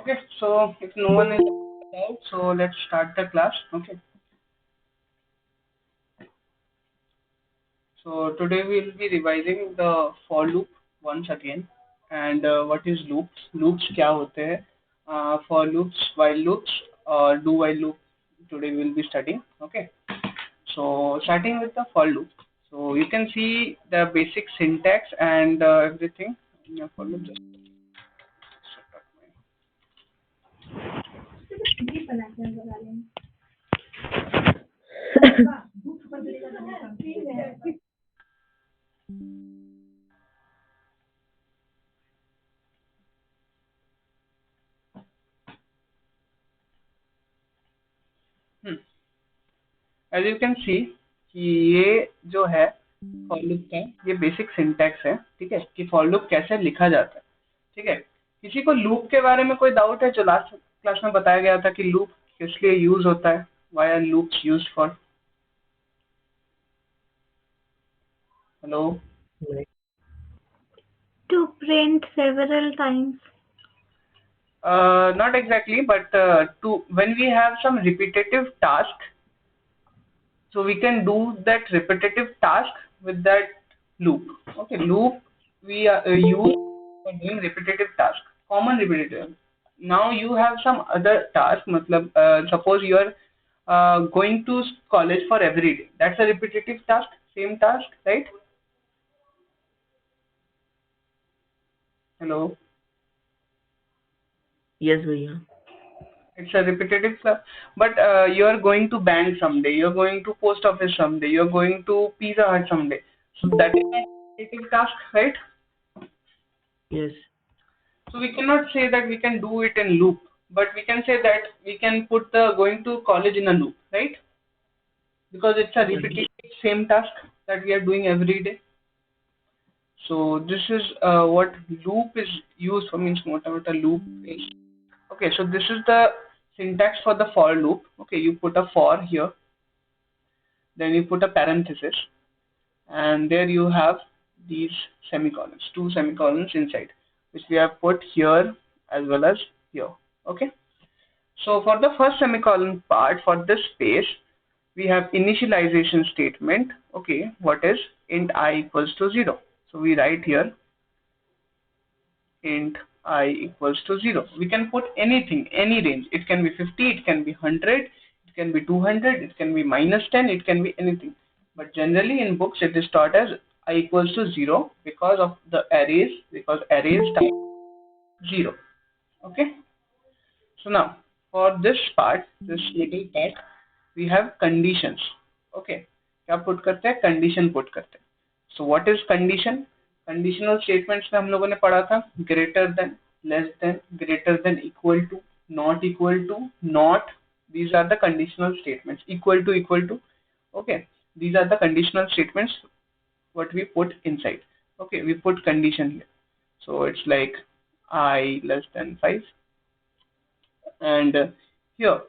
Okay, so if no one is out, so let's start the class. Okay, so today we'll be revising the for loop once again. And what is loops? Loops क्या होते हैं? For loops, while loops, or do while loop. Today we'll be studying. Okay, so starting with the for loop. So you can see the basic syntax and everything in your for loop. Just set up my- as you can see कि ये जो है for loop का ये basic syntax है, ठीक है, कि फॉर लूप कैसे लिखा जाता है, ठीक है। किसी को लूप के बारे में कोई डाउट है? जो लास्ट क्लास में बताया गया था कि लूप किस लिए यूज होता है, why are loops used for? Hello? To print several times. Not exactly, but to when we have some repetitive task, so we can do that repetitive task with that loop. Okay, loop we use for doing repetitive task, common repetitive. Now you have some other task. Matlab, suppose you are going to college for every day. That's a repetitive task, same task, right? Hello. Yes, भैया. It's a repetitive stuff, but you are going to bank someday. You're going to post office someday. You're going to Pizza Hut someday. So that is a repetitive task, right? Yes. So we cannot say that we can do it in loop, but we can say that we can put the going to college in a loop, right? Because it's a repetitive same task that we are doing every day. So this is what loop is used for, means what a loop is. Okay, so this is the syntax for the for loop. Okay, you put a for here, then you put a parenthesis, and there you have these semicolons, two semicolons inside, which we have put here as well as here. Okay. So for the first semicolon part, for this space, we have initialization statement. Okay, what is int I equals to 0. So we write here int I equals to 0. We can put anything, any range. It can be 50, it can be 100, it can be 200, it can be -10, it can be anything. But generally in books it is taught as I equals to 0 because of the arrays, because arrays type 0. Okay. So now for this part, this little part, we have conditions. Okay, क्या put करते हैं? Condition put करते हैं. So what is condition? Conditional statements में हम लोगों ने पढ़ा था greater than, less than, greater than, equal to, not equal to, not. These are the conditional statements. Equal to, equal to. Okay, these are the conditional statements what we put inside. Okay, we put condition here. So it's like I less than 5, and here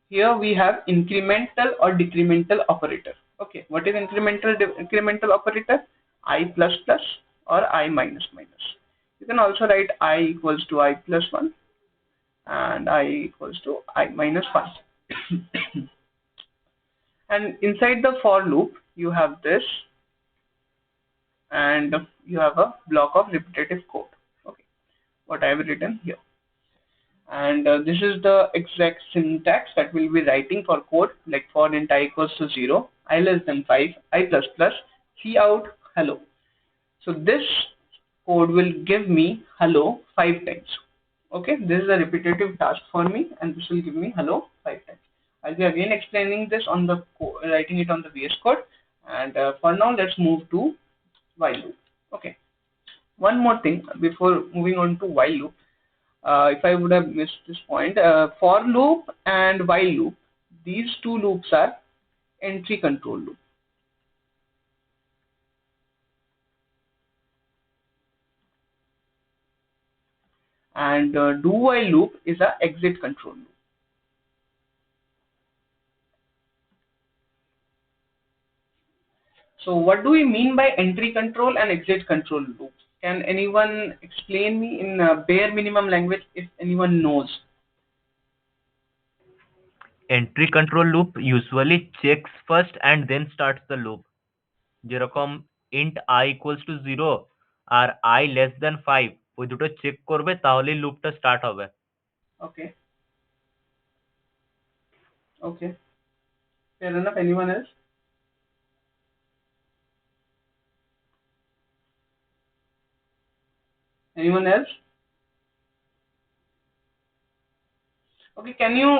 here we have incremental or decremental operator. Okay, what is incremental operator? I plus plus or I minus minus. You can also write I equals to I plus 1 and I equals to I minus 1. And inside the for loop you have this, and you have a block of repetitive code. Okay, what I have written here. And this is the exact syntax that we'll be writing for code, like for int I equals to 0, I less than 5, I plus plus, cout hello. So this code will give me hello 5 times. Okay, this is a repetitive task for me, and this will give me hello 5 times. I'll be again explaining this on the writing it on the VS Code. And for now, let's move to while loop. Okay, one more thing before moving on to while loop. If I would have missed this point, for loop and while loop, these two loops are entry control loop. And do while loop is a exit control loop. So what do we mean by entry control and exit control loops? Can anyone explain me in bare minimum language if anyone knows? Entry control loop usually checks first and then starts the loop. যেরকম int I equals to 0 R I less than 5 ওই দুটো check করবে তাহলেই লুপটা start হবে। Okay. Okay. Fair enough. Anyone else? Anyone else? Okay, can you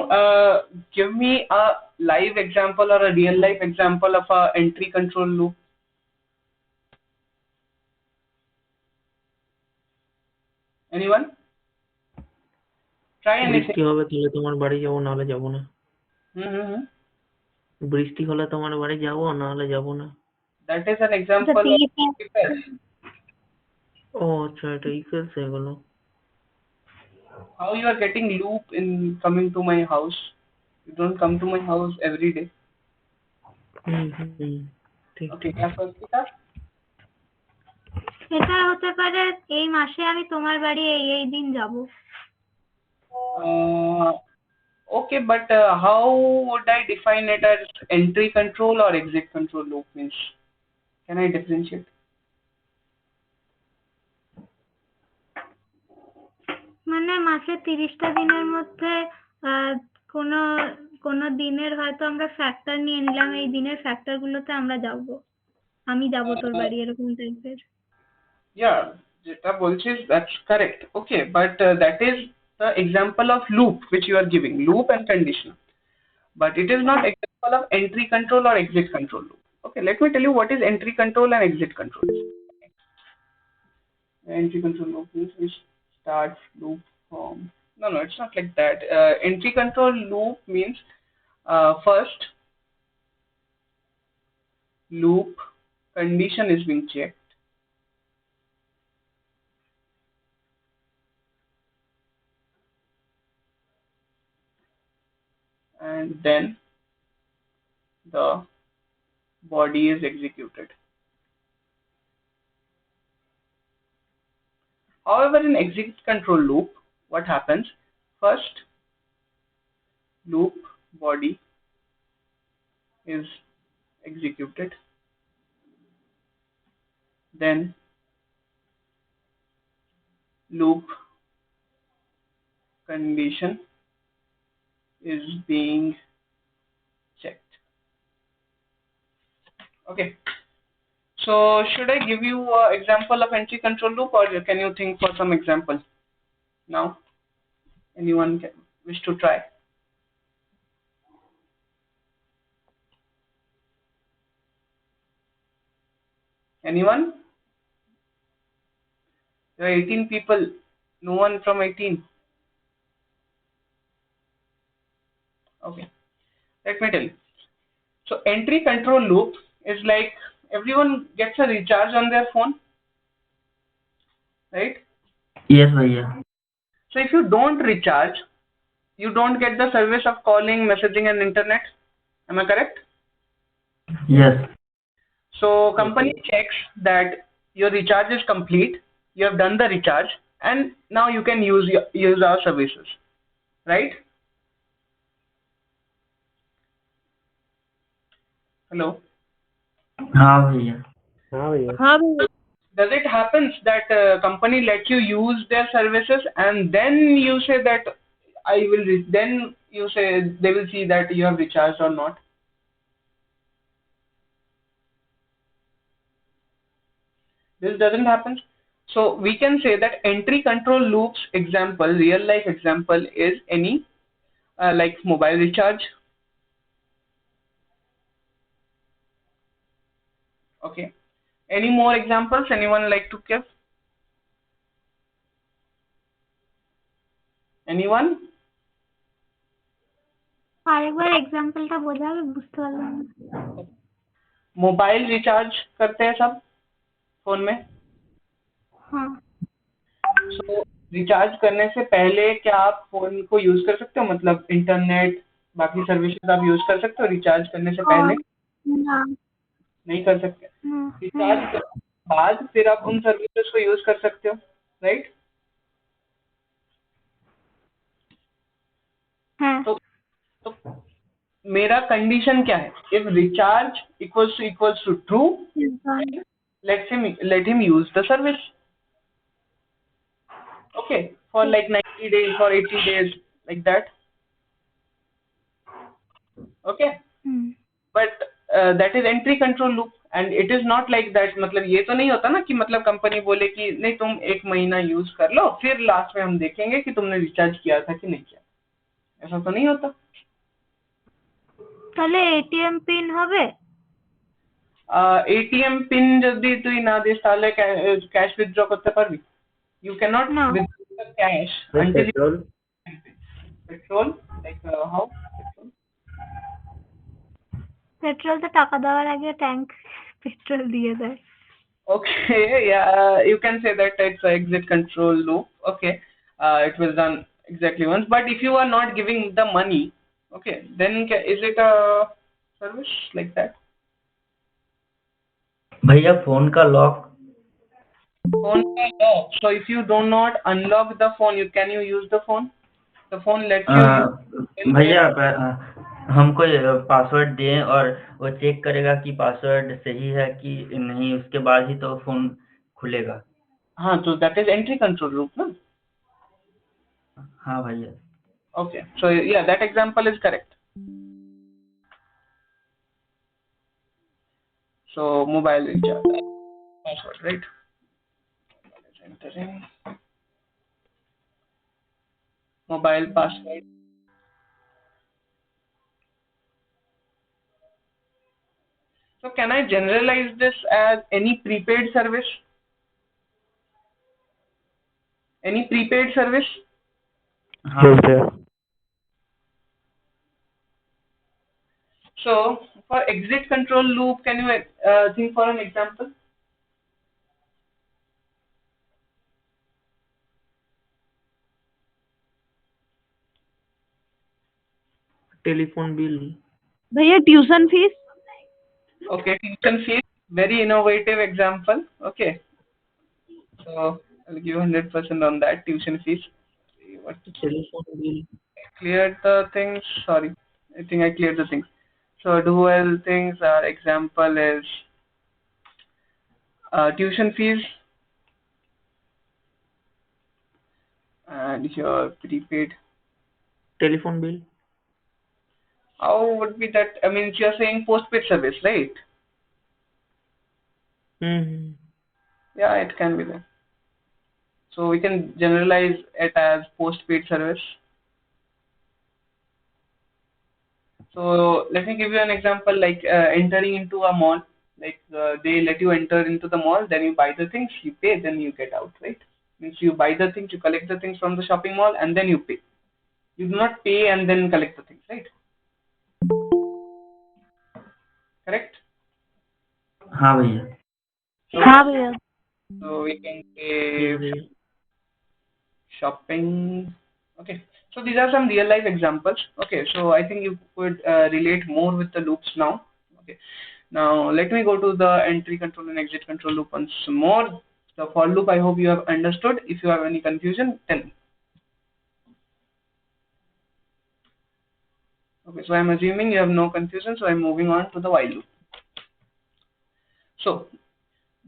give me a live example or a real life example of a entry control loop? Anyone? Try anything. বৃষ্টি হবে তাহলে তোমার বাড়ি যাবো, নাহলে যাবো না। Mm-hmm. বৃষ্টি হলে তোমার বাড়ি যাবো, নাহলে যাবো না। That is an example of if else. ও আচ্ছা, এটা ইকুয়ালস এগুলো। How you are getting loop in coming to my house? You don't come to my house every day. ঠিক। Okay, Swastika? এটা হতে পারে এই মাসে আমি তোমার বাড়ি এই দিন যাব। Okay, but how would I define it as entry control or exit control loop means? Can I differentiate? মানে মাসে 30টা দিনের মধ্যে কোনো কোনো দিনের হয়তো আমরা ফ্যাক্টর নিয়ে নিলাম, এই দিনের ফ্যাক্টর গুলোতে আমরা যাব, আমি যাব তোর বাড়ি, এরকম টাইপের। Yeah, যেটা বলছিস that's correct. Okay, but that is the example of loop which you are giving, loop and condition. But it is not example of entry control or exit control loop. Okay, let me tell you what is entry control and exit control. Entry control loop means we start loop from. No, it's not like that. Entry control loop means first loop condition is being checked. And then the body is executed. However, in exit control loop, what happens? First, loop body is executed. Then, loop condition is being checked. Okay. So, should I give you an example of entry control loop, or can you think for some example now? Anyone wish to try? Anyone? There are 18 people. No one from 18. Okay. Let me tell you. So, entry control loop is like everyone gets a recharge on their phone, right? Yes, bhaiya. So if you don't recharge, you don't get the service of calling, messaging and internet. Am I correct? Yes. So company checks that your recharge is complete, you have done the recharge, and now you can use our services, right? Hello? हाँ भैया। Does it happen that company let you use their services and then you say that then you say they will see that you have recharged or not? This doesn't happen. So we can say that entry control loops example, real life example is any like mobile recharge. Okay. Any more examples? Anyone like to give? Anyone? আরেকবার এক্সাম্পলটা বোঝাবে, বুঝতে পারলাম না। Mobile recharge करते हैं सब phone में। हाँ। So रिचार्ज करने से पहले क्या आप फोन को यूज कर सकते हो, मतलब इंटरनेट बाकी सर्विसेज आप यूज कर सकते हो रिचार्ज करने से पहले? ना, नहीं कर सकते। बाद फिर आप उन सर्विसेज को यूज कर सकते हो, राइट? हाँ तो मेरा कंडीशन क्या है? If recharge equals to true, let him use the service. Okay, for like 90 days or 80 days, like that. Okay, but that is entry control loop and it is not like that. मतलब ये तो नहीं होता ना कि मतलब company बोले कि नहीं तुम 1 महीना यूज कर लो फिर लास्ट में हम देखेंगे कि तुमने रिचार्ज किया था कि नहीं किया, ऐसा तो नहीं होता। তাহলে এটিএম পিন হবে? এটিএম পিন যদি তুই না দিস তাহলে ক্যাশ উইথড্র করতে পারবি? You cannot No. withdraw the cash With until you petrol? petrol, like how petrol? Petrol তো টাকা দেওয়ার আগে ট্যাঙ্ক পেট্রোল দিয়ে দেয়। Okay, yeah, you can say that it's an exit control loop. Okay, it was done exactly once. But if you are not giving the money, okay, then is it a service like that? भैया phone का lock. Phone का lock. So if you do not unlock the phone, can you use the phone? The phone lets you use. भैया हमको password दें और वो check करेगा कि पासवर्ड सही है कि नहीं, उसके बाद ही तो फोन खुलेगा। हाँ, so that is entry control loop, no? हाँ भैया। Okay, so yeah, that example is correct. So mobile recharge password, right? Entering mobile password. So can I generalize this as any prepaid service? Any prepaid service? हाँ भैया। So for exit control loop, can you think for an example? Telephone bill. भैया tuition fees. Okay, tuition fees, very innovative example. Okay, so I'll give 100% on that tuition fees. What telephone bill. cleared the things? Sorry, I think I cleared the things. So dual things. Example is tuition fees and your prepaid. Telephone bill. How would be that? I mean, you're saying postpaid service, right? Yeah, it can be that. So we can generalize it as postpaid service. So let me give you an example, like entering into a mall. Like they let you enter into the mall, then you buy the things, you pay, then you get out, right? Means you buy the things, you collect the things from the shopping mall, and then you pay. You do not pay and then collect the things, right? Correct? हाँ भैया। हाँ भैया। So we can say shopping. Okay, so these are some real life examples. Okay, so I think you could relate more with the loops now. Okay, now let me go to the entry control and exit control loop once more. The for loop, I hope you have understood. If you have any confusion, tell me. Okay, so I'm assuming you have no confusion, so I'm moving on to the while loop. So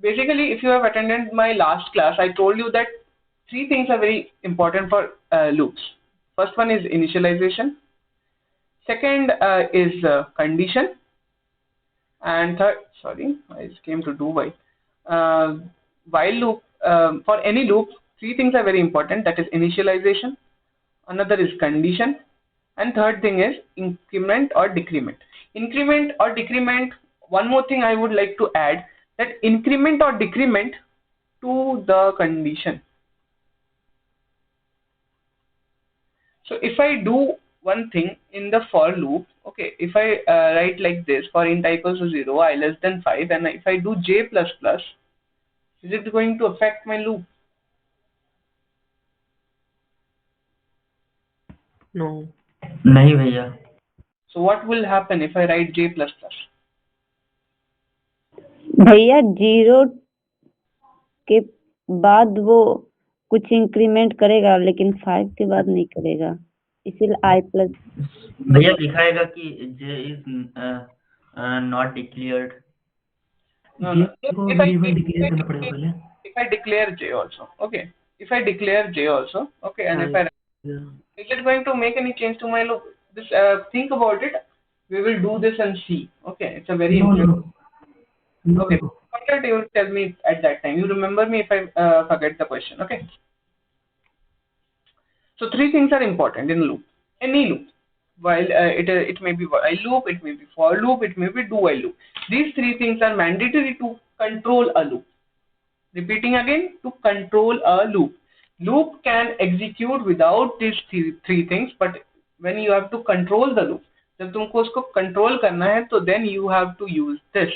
basically, if you have attended my last class, I told you that three things are very important for loops. First one is initialization. Second is condition. And third, sorry, I just came to do while. While loop, for any loop, three things are very important. That is initialization. Another is condition. And third thing is increment or decrement. Increment or decrement, one more thing I would like to add, that increment or decrement to the condition. So if I do one thing in the for loop, okay, if I write like this, for int I equals to 0, I less than 5, and if I do j++, is it going to affect my loop? No. नहीं भैया। So what will happen if I write j++? भैया 0 के बाद वो कुछ increment करेगा, लेकिन 5 के बाद नहीं करेगा, इसीलिए I प्लस। भैया दिखाएगा कि J is not declared। No, J no. को If I वेरिएबल डिक्लेयर करना पड़ेगा पहले। if I declare J also, okay. If I declare J also, okay, and if I is it going to make any change to my loop? This think about it. We will do this and see. Okay, it's a very interesting. Okay, forget you will tell me at that time. You remember me if I forget the question. Okay. So three things are important in loop. Any loop. While it may be while loop, it may be for loop, it may be do while loop. These three things are mandatory to control a loop. Repeating again, to control a loop. Loop can execute without these three things, but when you have to control the loop, जब तुमको उसको control करना है, तो then you have to use this.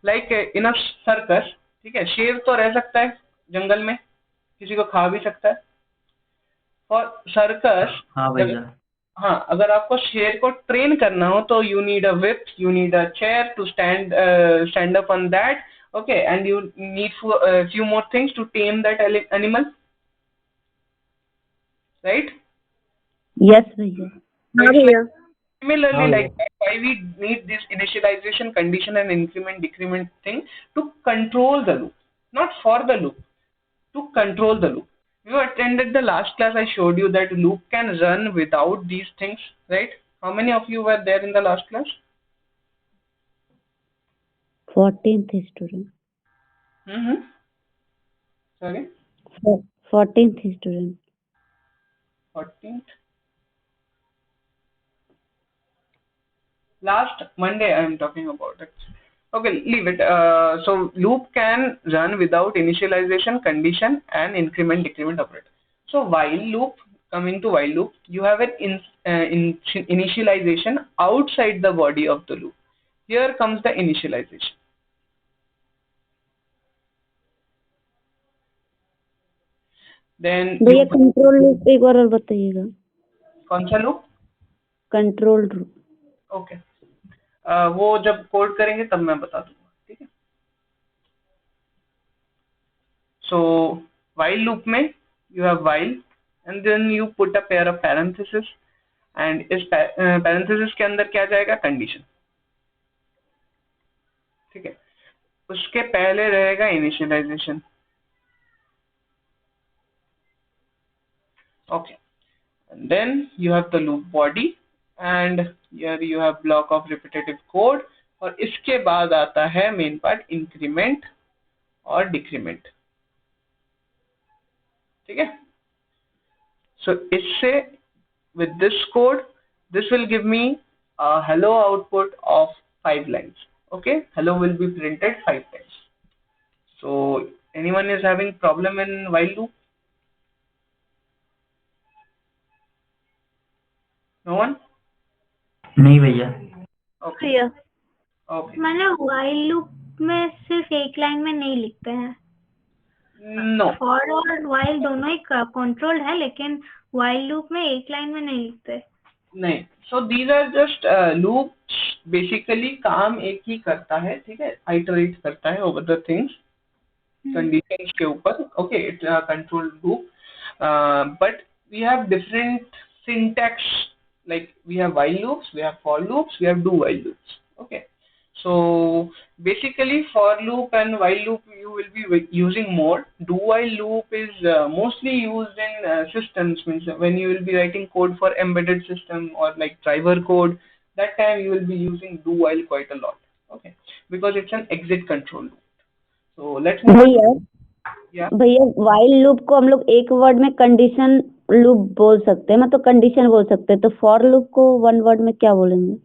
Like in a circus, ठीक है, शेर तो रह सकता है जंगल में, किसी को खा भी सकता है. For circus, हाँ भैया। हाँ, अगर आपको शेर को ट्रेन करना हो तो you need a whip, you need a chair to stand up on that. Okay, and you need few more things to tame that animal, right? Yes भैया। हाँ भैया। Similarly, like that, why we need this initialization, condition, and increment decrement thing to control the loop, not for the loop, to control the loop. You attended the last class. I showed you that loop can run without these things, right? How many of you were there in the last class? 14th student। Sorry, 14th student। 14th. Last Monday I am talking about it. Okay, leave it. So loop can run without initialization, condition, and increment decrement operator. So while loop, coming to while loop, you have an initialization outside the body of the loop. Here comes the initialization. Then भैया control loop एक बार और बताइएगा। कौन सा loop? Control loop. Okay, वो जब code करेंगे तब मैं बता दूंगा, ठीक है? So while loop में you have while and then you put a pair of parentheses and इस parentheses के अंदर क्या जाएगा? कंडीशन, ठीक है? उसके पहले रहेगा initialisation. Okay, and then you have the loop body and here you have block of repetitive code और इसके बाद आता है मेन पार्ट इंक्रीमेंट और डिक्रीमेंट, ठीक है? So इससे with this code, this will give me a hello output of 5 lines. Okay, hello will be printed 5 times. So anyone is having problem in while loop? No one? नहीं भैया। Okay. भैया Okay. मैंने while loop में सिर्फ एक line में नहीं लिखते हैं। No. for और while दोनों ही कंट्रोल्ड है, लेकिन while loop में एक लाइन में नहीं लिखते। नहीं. So these are just loops. Basically काम एक ही करता है, ठीक है? Iterate करता है over the things, conditions के ऊपर. Okay, it's a control loop. But we have different syntax. Like we have while loops, we have for loops, we have do while loops. Okay, so basically for loop and while loop you will be using more. Do while loop is mostly used in systems, means when you will be writing code for embedded system or like driver code, that time you will be using do while quite a lot. Okay, because it's an exit control loop. So let's move. भैया while loop को हम लोग एक word में condition loop बोल सकते हैं, मतलब कंडीशन बोल सकते हैं, तो फॉर लूप को वन वर्ड में क्या बोलेंगे?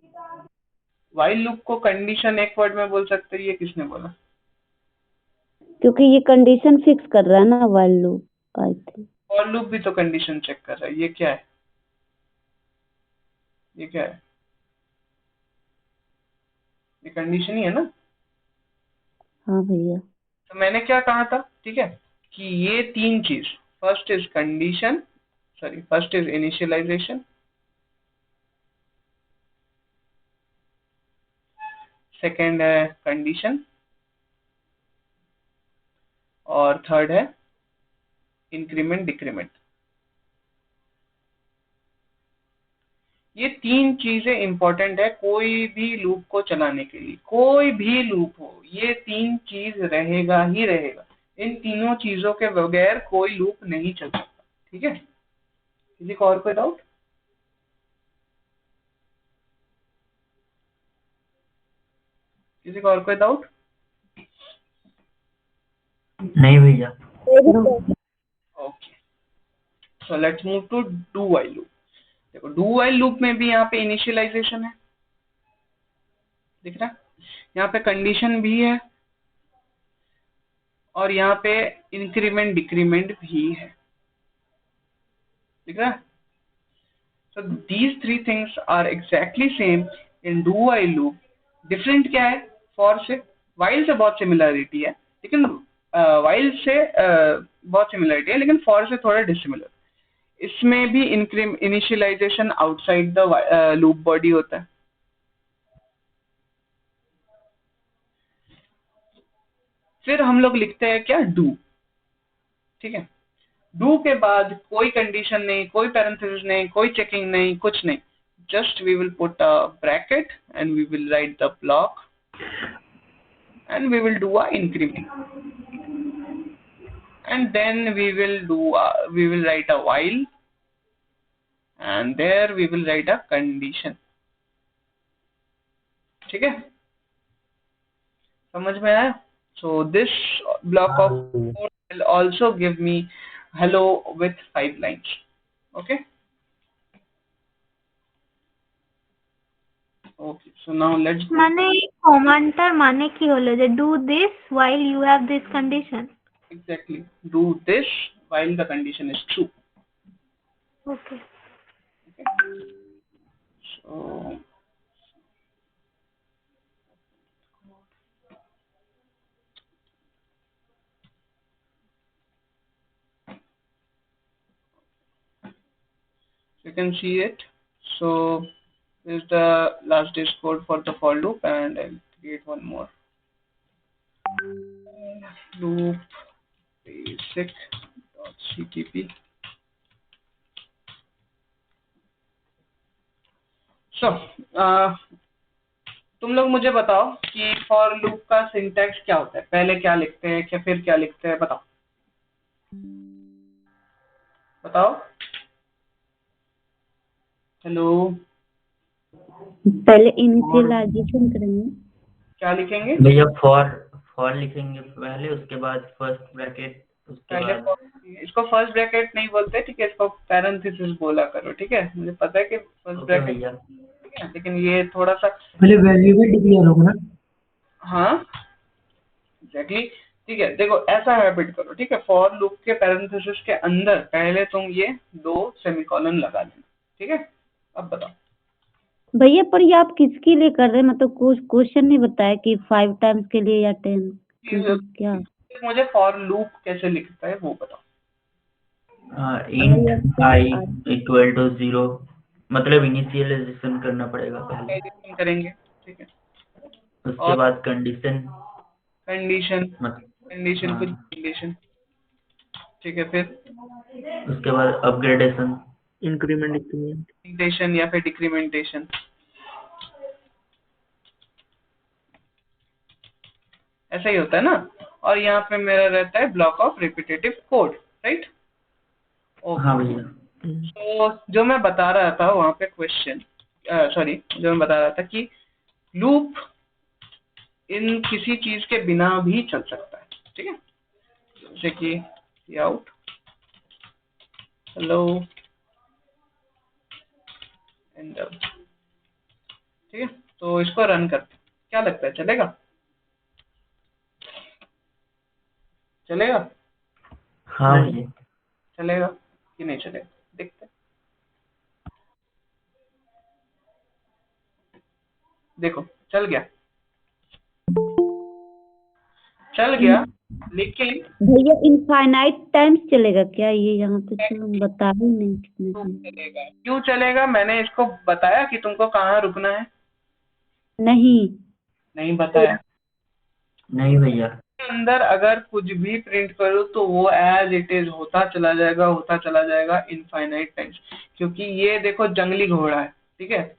while loop को कंडीशन एक वर्ड में बोल सकते हैं, ये किसने बोला? क्योंकि ये कंडीशन फिक्स कर रहा है ना while loop। I think for loop भी तो कंडीशन चेक कर रहा है. ये क्या है? ये क्या है? ये कंडीशन ही है ना? हाँ भैया। तो मैंने क्या कहा था, ठीक है, कि ये तीन चीज, first is condition, sorry first is initialisation, second है कंडीशन और थर्ड है इंक्रीमेंट डिक्रीमेंट। ये तीन चीजें इंपॉर्टेंट है कोई भी लूप को चलाने के लिए। कोई भी लूप हो ये तीन चीज रहेगा ही रहेगा। इन तीनों चीजों के बगैर कोई लूप नहीं चल सकता। ठीक है, किसी को और कोई डाउट? किसी को और कोई डाउट? नहीं भैया। Okay, so let's move to do while loop. देखो डू व्हाइल लूप में भी यहाँ पे इनिशियलाइजेशन है, दिख रहा है? यहाँ पे कंडीशन भी है और यहाँ पे इंक्रीमेंट डिक्रीमेंट भी है, दिख रहा है? So these three things are exactly same in do while loop. Different क्या है for से? while से बहुत similarity है, लेकिन while से बहुत similarity है, लेकिन for से थोड़ा dissimilar। इसमें भी initialization outside the loop body होता है। फिर हम लोग लिखते हैं क्या? do। ठीक है, do के बाद कोई कंडीशन नहीं, कोई पैरेंथेसिस नहीं, कोई चेकिंग नहीं, कुछ नहीं। Just we will put a bracket and we will write the block and we will do a increment and then we will write a while and there we will write a condition। ठीक है, समझ में आया? So this block of code will also give me hello with 5 lines। Okay, okay, so now let's go। মানে এই কমান্ডটার মানে কি হলো যে do this while you have this condition? Exactly, do this while the condition is true। Okay, Okay, so you can see it। So this is the last days code for the for loop and I'll create one more loop basic.cpp। so तुम लोग मुझे बताओ कि for loop का syntax क्या होता है, पहले क्या लिखते हैं क्या फिर क्या लिखते हैं, बताओ बताओ। हेलो, पहले इनिशियलाइजेशन करेंगे। क्या लिखेंगे भैया? फॉर लिखेंगे पहले, उसके बाद फर्स्ट ब्रैकेट, उसके पहले बाद इसको फर्स्ट ब्रैकेट नहीं बोलते, ठीक है, इसको पैरेंथेसिस बोला करो। ठीक है, मुझे पता है कि फर्स्ट ओके ब्रैकेट, भैया। ठीक है, लेकिन ये थोड़ा सा पहले वेरिएबल डिक्लेयर होगा ना। हाँ एग्जैक्टली। ठीक है, देखो ऐसा हैबिट करो, ठीक है, फॉर लूप के पैरेंथेसिस के अंदर पहले तुम ये 2 सेमीकोलन लगा लेना। ठीक है, अब बताओ। भैया पर ये आप किसके लिए कर रहे हैं? मतलब कुछ क्वेश्चन नहीं बताया कि 5 टाइम्स के लिए या 10 क्या? मुझे फॉर लूप कैसे लिखता है वो बताओ। इंट आई इक्वल टू 0, मतलब इनिशियलाइजेशन करना पड़ेगा पहले, Initialization करेंगे, ठीक है, उसके और बाद कंडीशन कंडीशन कुछ कंडीशन, ठीक है, फिर उसके बाद अपग्रेडेशन, इंक्रीमेंट डिक्रीमेंट। इंक्रीमेंटेशन या फिर डिक्रीमेंटेशन, ऐसा ही होता है ना। और यहाँ पे मेरा रहता है block of repetitive code, right? हाँ भैया। तो जो मैं बता रहा था वहाँ पे क्वेश्चन, सॉरी, जो मैं बता रहा था कि लूप इन किसी चीज के बिना भी चल सकता है। ठीक है, जैसे कि आउट हेलो एंड, ठीक है, तो इसको रन करते हैं, क्या लगता है चलेगा? चलेगा? हाँ भैया। चलेगा कि नहीं चलेगा, देखते हैं। देखो चल गया, चल गया, लेकिन भैया इनफाइनाइट टाइम्स चलेगा क्या? ये यहाँ पे तो बता ही नहीं कितने टाइम। चलेगा। क्यों चलेगा? मैंने इसको बताया कि तुमको कहाँ रुकना है? नहीं नहीं बताया। नहीं भैया। अंदर अगर कुछ भी प्रिंट करो तो वो एज इट इज होता चला जाएगा इनफाइनाइट टाइम्स, क्योंकि ये देखो जंगली घोड़ा है, ठीक है,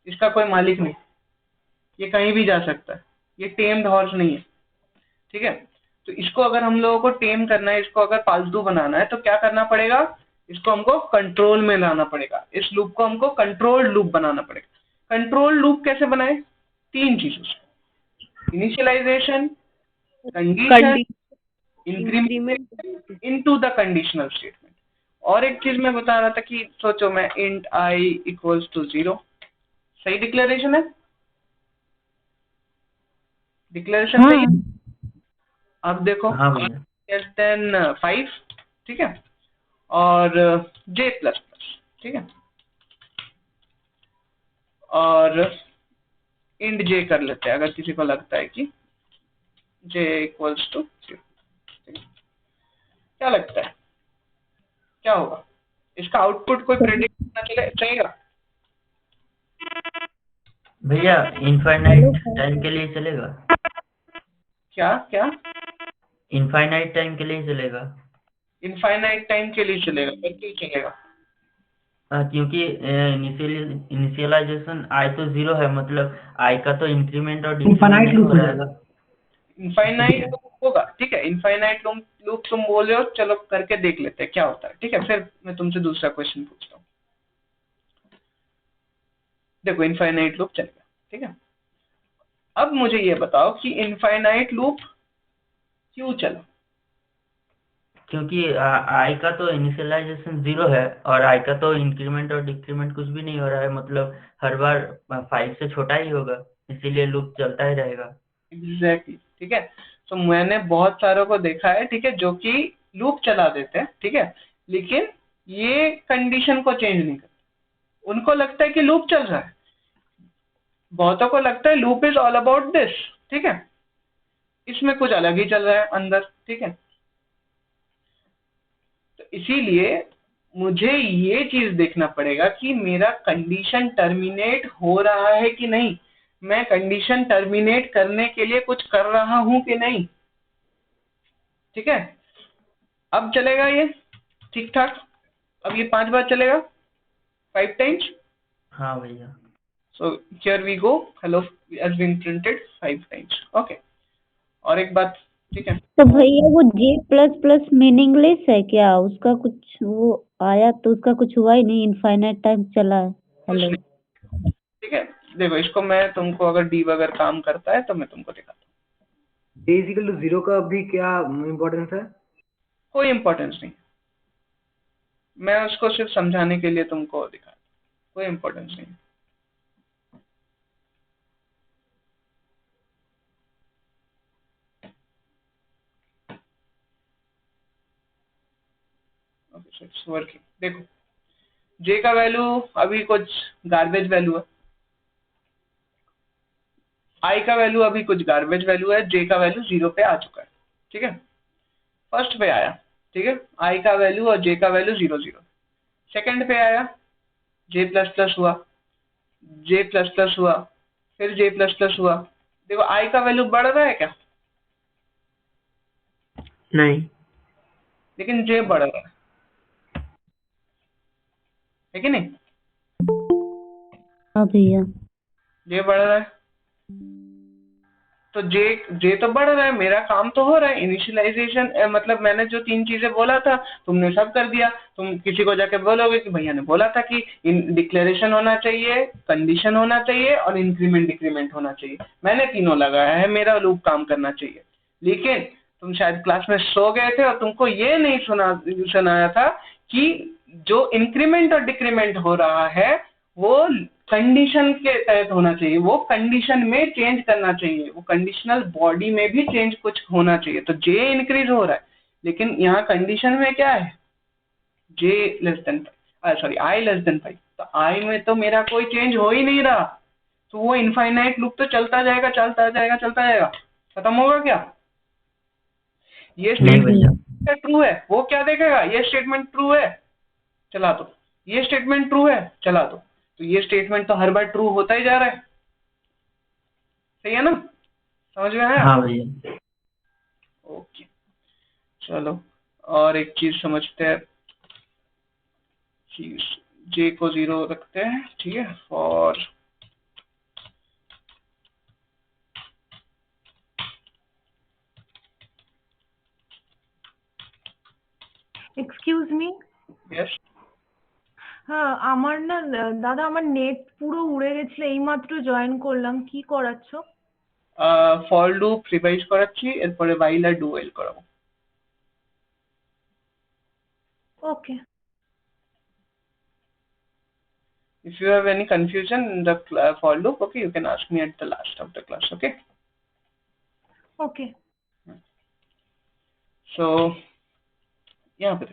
इसका कोई मालिक नहीं, ये कहीं भी जा सकता है, ये टेम्ड हॉर्स नहीं है, ठीक है। तो इसको अगर हम लोगों को टेम करना है, इसको अगर पालतू बनाना है तो क्या करना पड़ेगा, इसको हमको कंट्रोल में लाना पड़ेगा, इस लूप को हमको कंट्रोल लूप बनाना पड़ेगा। कंट्रोल लूप कैसे बनाए, 3 चीजों से, initialisation, condition, increment into the conditional statement. और एक चीज मैं बता रहा था कि सोचो मैं int I इक्वल्स टू 0, सही डिक्लेरेशन है, डिक्लेरेशन सही है? अब देखो हाँ भैया, लेस देन 5, ठीक है, और j प्लस प्लस, ठीक है, और इंड j कर लेते हैं अगर किसी को लगता है कि j इक्वल्स टू 0। क्या लगता है क्या होगा, इसका आउटपुट कोई प्रेडिक्ट करना चाहिएगा? भैया इनफाइनाइट टाइम के लिए चलेगा, क्या क्या इनफाइनाइट टाइम के लिए चलेगा। इनफाइनाइट टाइम के लिए चलेगा, पर क्यों चलेगा? क्योंकि इनिशियलाइजेशन आई तो 0 है, मतलब आई का तो इंक्रीमेंट और डिक्रीमेंट इनफाइनाइट नहीं लूप हो हो रहा है। जाएगा। इनफाइनाइट होगा, ठीक है, इनफाइनाइट लूप तुम बोल रहे हो, चलो करके देख लेते हैं क्या होता है, ठीक है। फिर मैं तुमसे दूसरा क्वेश्चन पूछता हूँ। देखो इनफाइनाइट लूप चलेगा, ठीक है। अब मुझे ये बताओ कि इनफाइनाइट लूप क्यों चला? क्योंकि आई का तो इनिशियलाइजेशन 0 है और आई का तो इंक्रीमेंट और डिक्रीमेंट कुछ भी नहीं हो रहा है, मतलब हर बार 5 से छोटा ही होगा, इसीलिए लूप चलता ही रहेगा। एग्जैक्टली, ठीक है। तो मैंने बहुत सारों को देखा है, ठीक है, जो कि लूप चला देते हैं, ठीक है, लेकिन ये कंडीशन को चेंज नहीं करते, उनको लगता है कि लूप चल रहा है, बहुतों को लगता है loop is all about this, ठीक है, इसमें कुछ अलग ही चल रहा है अंदर, ठीक है। तो इसीलिए मुझे ये चीज देखना पड़ेगा कि मेरा कंडीशन टर्मिनेट हो रहा है कि नहीं, मैं कंडीशन टर्मिनेट करने के लिए कुछ कर रहा हूं कि नहीं, ठीक है। अब चलेगा ये ठीक ठाक, अब ये 5 बार चलेगा, 5 टाइम्स। हाँ भैया, so here we go, hello has been printed 5 times, okay. और एक बात, ठीक है, तो भैया वो J प्लस प्लस मीनिंगलेस है क्या, उसका कुछ वो आया तो उसका कुछ हुआ ही नहीं, इनफाइनाइट टाइम चला है। हेलो, ठीक है। देखो इसको मैं तुमको अगर डीबगर काम करता है तो मैं तुमको दिखाता हूँ। J इक्वल टू 0 का भी क्या इम्पोर्टेंस है? कोई इम्पोर्टेंस नहीं, मैं उसको सिर्फ समझाने के लिए तुमको दिखा, कोई इम्पोर्टेंस नहीं। Okay so it's working. देखो J का वैल्यू अभी कुछ गार्बेज वैल्यू है, I का वैल्यू अभी कुछ गार्बेज वैल्यू है, J का वैल्यू 0 पे आ चुका है, ठीक है, फर्स्ट पे आया, ठीक है, I का वैल्यू और J का वैल्यू 0 0। सेकंड पे आया, J प्लस प्लस हुआ, J प्लस प्लस हुआ, फिर J प्लस प्लस हुआ। देखो I का वैल्यू बढ़ रहा है क्या? नहीं। लेकिन J बढ़ रहा है कि नहीं? हाँ भैया, J बढ़ रहा है, तो J तो बढ़ रहा है, मेरा काम तो हो रहा है। इनिशियलाइजेशन मतलब मैंने जो 3 चीजें बोला था तुमने सब कर दिया। तुम किसी को जाके बोलोगे कि भैया ने बोला था कि डिक्लेरेशन होना चाहिए, कंडीशन होना चाहिए और इंक्रीमेंट डिक्रीमेंट होना चाहिए, मैंने तीनों लगाया है, मेरा लूप काम करना चाहिए। लेकिन तुम शायद क्लास में सो गए थे और तुमको ये नहीं सुनाया था कि जो इंक्रीमेंट और डिक्रीमेंट हो रहा है वो कंडीशन के तहत होना चाहिए, वो कंडीशन में चेंज करना चाहिए, वो कंडीशनल बॉडी में भी चेंज कुछ होना चाहिए। तो J इंक्रीज हो रहा है, लेकिन यहाँ कंडीशन में क्या है, J less than 5, sorry I less then 5, तो I में तो मेरा कोई चेंज हो ही नहीं रहा, तो वो इनफाइनाइट लूप तो चलता जाएगा चलता जाएगा चलता जाएगा, खत्म होगा क्या? ये नहीं भैया, स्टेटमेंट ट्रू है, वो क्या देखेगा, ये स्टेटमेंट ट्रू है चला दो, ये स्टेटमेंट ट्रू है चला दो, तो ये स्टेटमेंट तो हर बार ट्रू होता ही जा रहा है, सही है ना, समझ में आया? हाँ भैया, चलो और एक चीज समझते हैं, चीज जे को 0 रखते हैं, ठीक है, फॉर এক্সকিউজ মি, यस হ্যাঁ আমার না দাদা আমার নেট পুরো উড়ে গেছিল, এইমাত্র জয়েন করলাম, কি করাচ্ছো? ফর লুপ রিভাইজ করাচ্ছি, এরপরে while আর do while করাবো। ওকে। If you have any confusion in the for loop, okay, you can ask me at the last of the class, okay? Okay. So यहाँ पे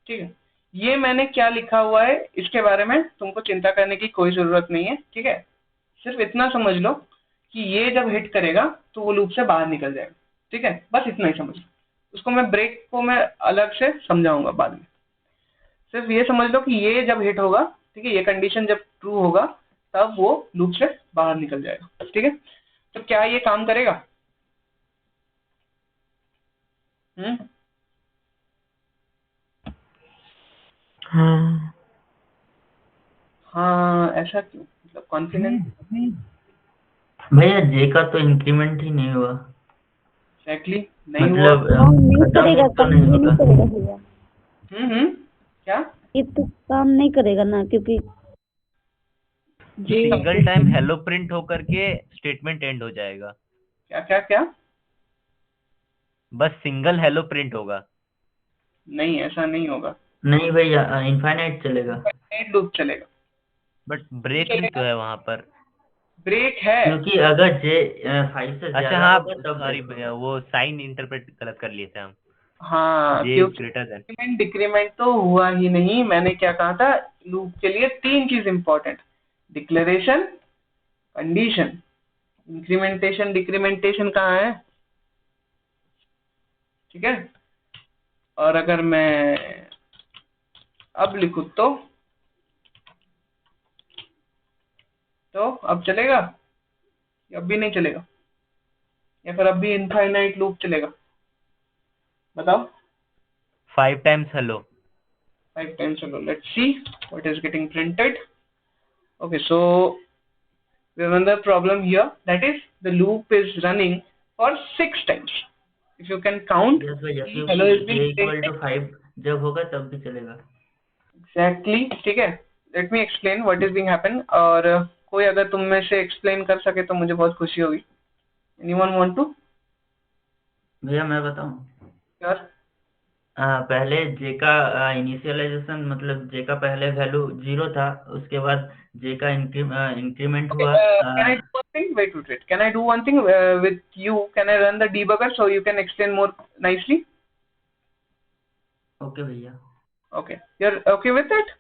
ठीक है, ये मैंने क्या लिखा हुआ है इसके बारे में तुमको चिंता करने की कोई जरूरत नहीं है, ठीक है। सिर्फ इतना समझ लो कि ये जब हिट करेगा तो वो लूप से बाहर निकल जाएगा, ठीक है, बस इतना ही समझ लो। उसको मैं ब्रेक को मैं अलग से समझाऊंगा बाद में। सिर्फ ये समझ लो कि ये जब हिट होगा, ठीक है, ये कंडीशन जब ट्रू होगा तब वो लूप से बाहर निकल जाएगा, ठीक है। तो क्या ये काम करेगा? हाँ हाँ, ऐसा क्यों, मतलब कॉन्फिडेंस? भैया जे का तो इंक्रीमेंट ही नहीं हुआ, एग्जैक्टली नहीं हुआ। मतलब काम नहीं खत्म करेगा, तो काम नहीं भी नहीं होगा। करेगा भैया, क्या? ये तो काम नहीं करेगा ना, क्योंकि जे सिंगल टाइम हेलो प्रिंट होकर के स्टेटमेंट एंड हो जाएगा। क्या क्या क्या? बस सिंगल हेलो प्रिंट होगा। नहीं, ऐसा नहीं होगा, नहीं भैया, इनफाइनाइट चलेगा, इनफाइनाइट लूप चलेगा। बट ब्रेक भी तो है वहां पर। ब्रेक है, क्योंकि अगर जे 5 से अच्छा ज्यादा हाँ, होगा तब सॉरी break भैया, वो साइन इंटरप्रेट गलत कर लिए थे हम। हाँ, जे क्योंकि ग्रेटर देन। इंक्रीमेंट डिक्रीमेंट तो हुआ ही नहीं। मैंने क्या कहा था, लूप के लिए 3 चीज इंपॉर्टेंट, डिक्लेरेशन, कंडीशन। इंक्रीमेंटेशन डिक्रीमेंटेशन कहाँ है, ठीक है। और अगर मैं अब लिखूं तो अब चलेगा या अब भी नहीं चलेगा, या फिर अब भी इनफाइनाइट लूप चलेगा? बताओ। 5 times hello. 5 times hello. Let's see what is getting printed. Okay, so we have another problem here, that is the loop is running for 6 times. If you can count, yes भैया, hello is क्योंकि being J equal to printed. 5 जब होगा तब भी चलेगा। Exactly, ठीक है। Let me explain what is being happen, और कोई अगर तुम में से explain कर सके तो मुझे बहुत खुशी होगी। Anyone want to? भैया मैं बताऊं, Sure. पहले जे का इनिशियलाइजेशन, मतलब जे का पहले वैल्यू 0 था, उसके बाद जे का इंक्रीमेंट Okay, हुआ। can I do one thing? Wait. Can I do one thing with you? Can I run the debugger so you can explain more nicely? Okay भैया। Okay, you're okay with that?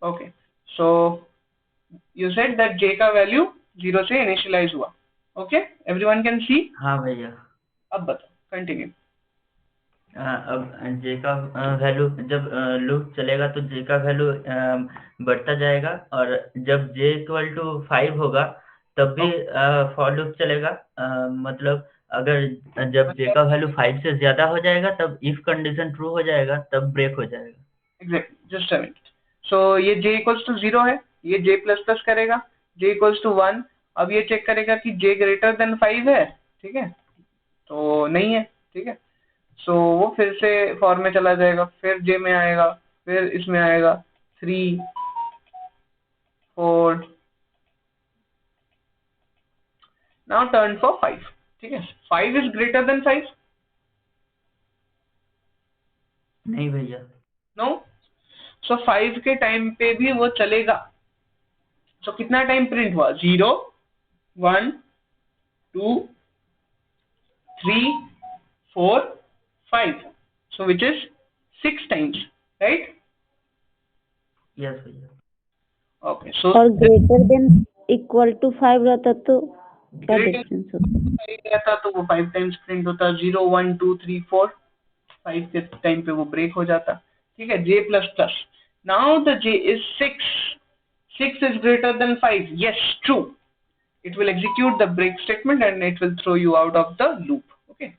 Okay, so you said that j का value 0 से initialise हुआ। Okay, everyone can see? हाँ भैया। अब बताओ, continue. अब जे का वैल्यू जब लूप चलेगा तो जे का वैल्यू बढ़ता जाएगा, और जब जे इक्वल टू 5 होगा तब भी फॉर लूप चलेगा। मतलब अगर जब जे का वैल्यू 5 से ज्यादा हो जाएगा तब इफ कंडीशन ट्रू हो जाएगा, तब ब्रेक हो जाएगा। Exactly, just a minute. So ये j इक्वल्स टू 0 है, ये j प्लस प्लस करेगा, j इक्वल्स टू 1। अब ये चेक करेगा कि j ग्रेटर देन 5 है, ठीक है, तो नहीं है, ठीक है। सो वो फिर से फॉर में चला जाएगा, फिर j में आएगा, फिर इसमें आएगा 3 4, नाउ टर्न फॉर 5, ठीक है। 5 इज ग्रेटर देन 5? नहीं भैया। नो। सो 5 के टाइम पे भी वो चलेगा। सो कितना टाइम प्रिंट हुआ? 0 1 2 3 4 5, so which is 6 times, right? Yes भैया। Okay, so और ग्रेटर देन इक्वल टू 5 रहता तो का greater डिस्टेंस होता है। रहता तो वो 5 टाइम्स प्रिंट होता, 0 1 2 3 4 5 के टाइम पे वो ब्रेक हो जाता। ठीक है, J plus plus. Now the J is 6 is greater than 5, yes, true, it will execute the break statement and it will throw you out of the loop. Okay,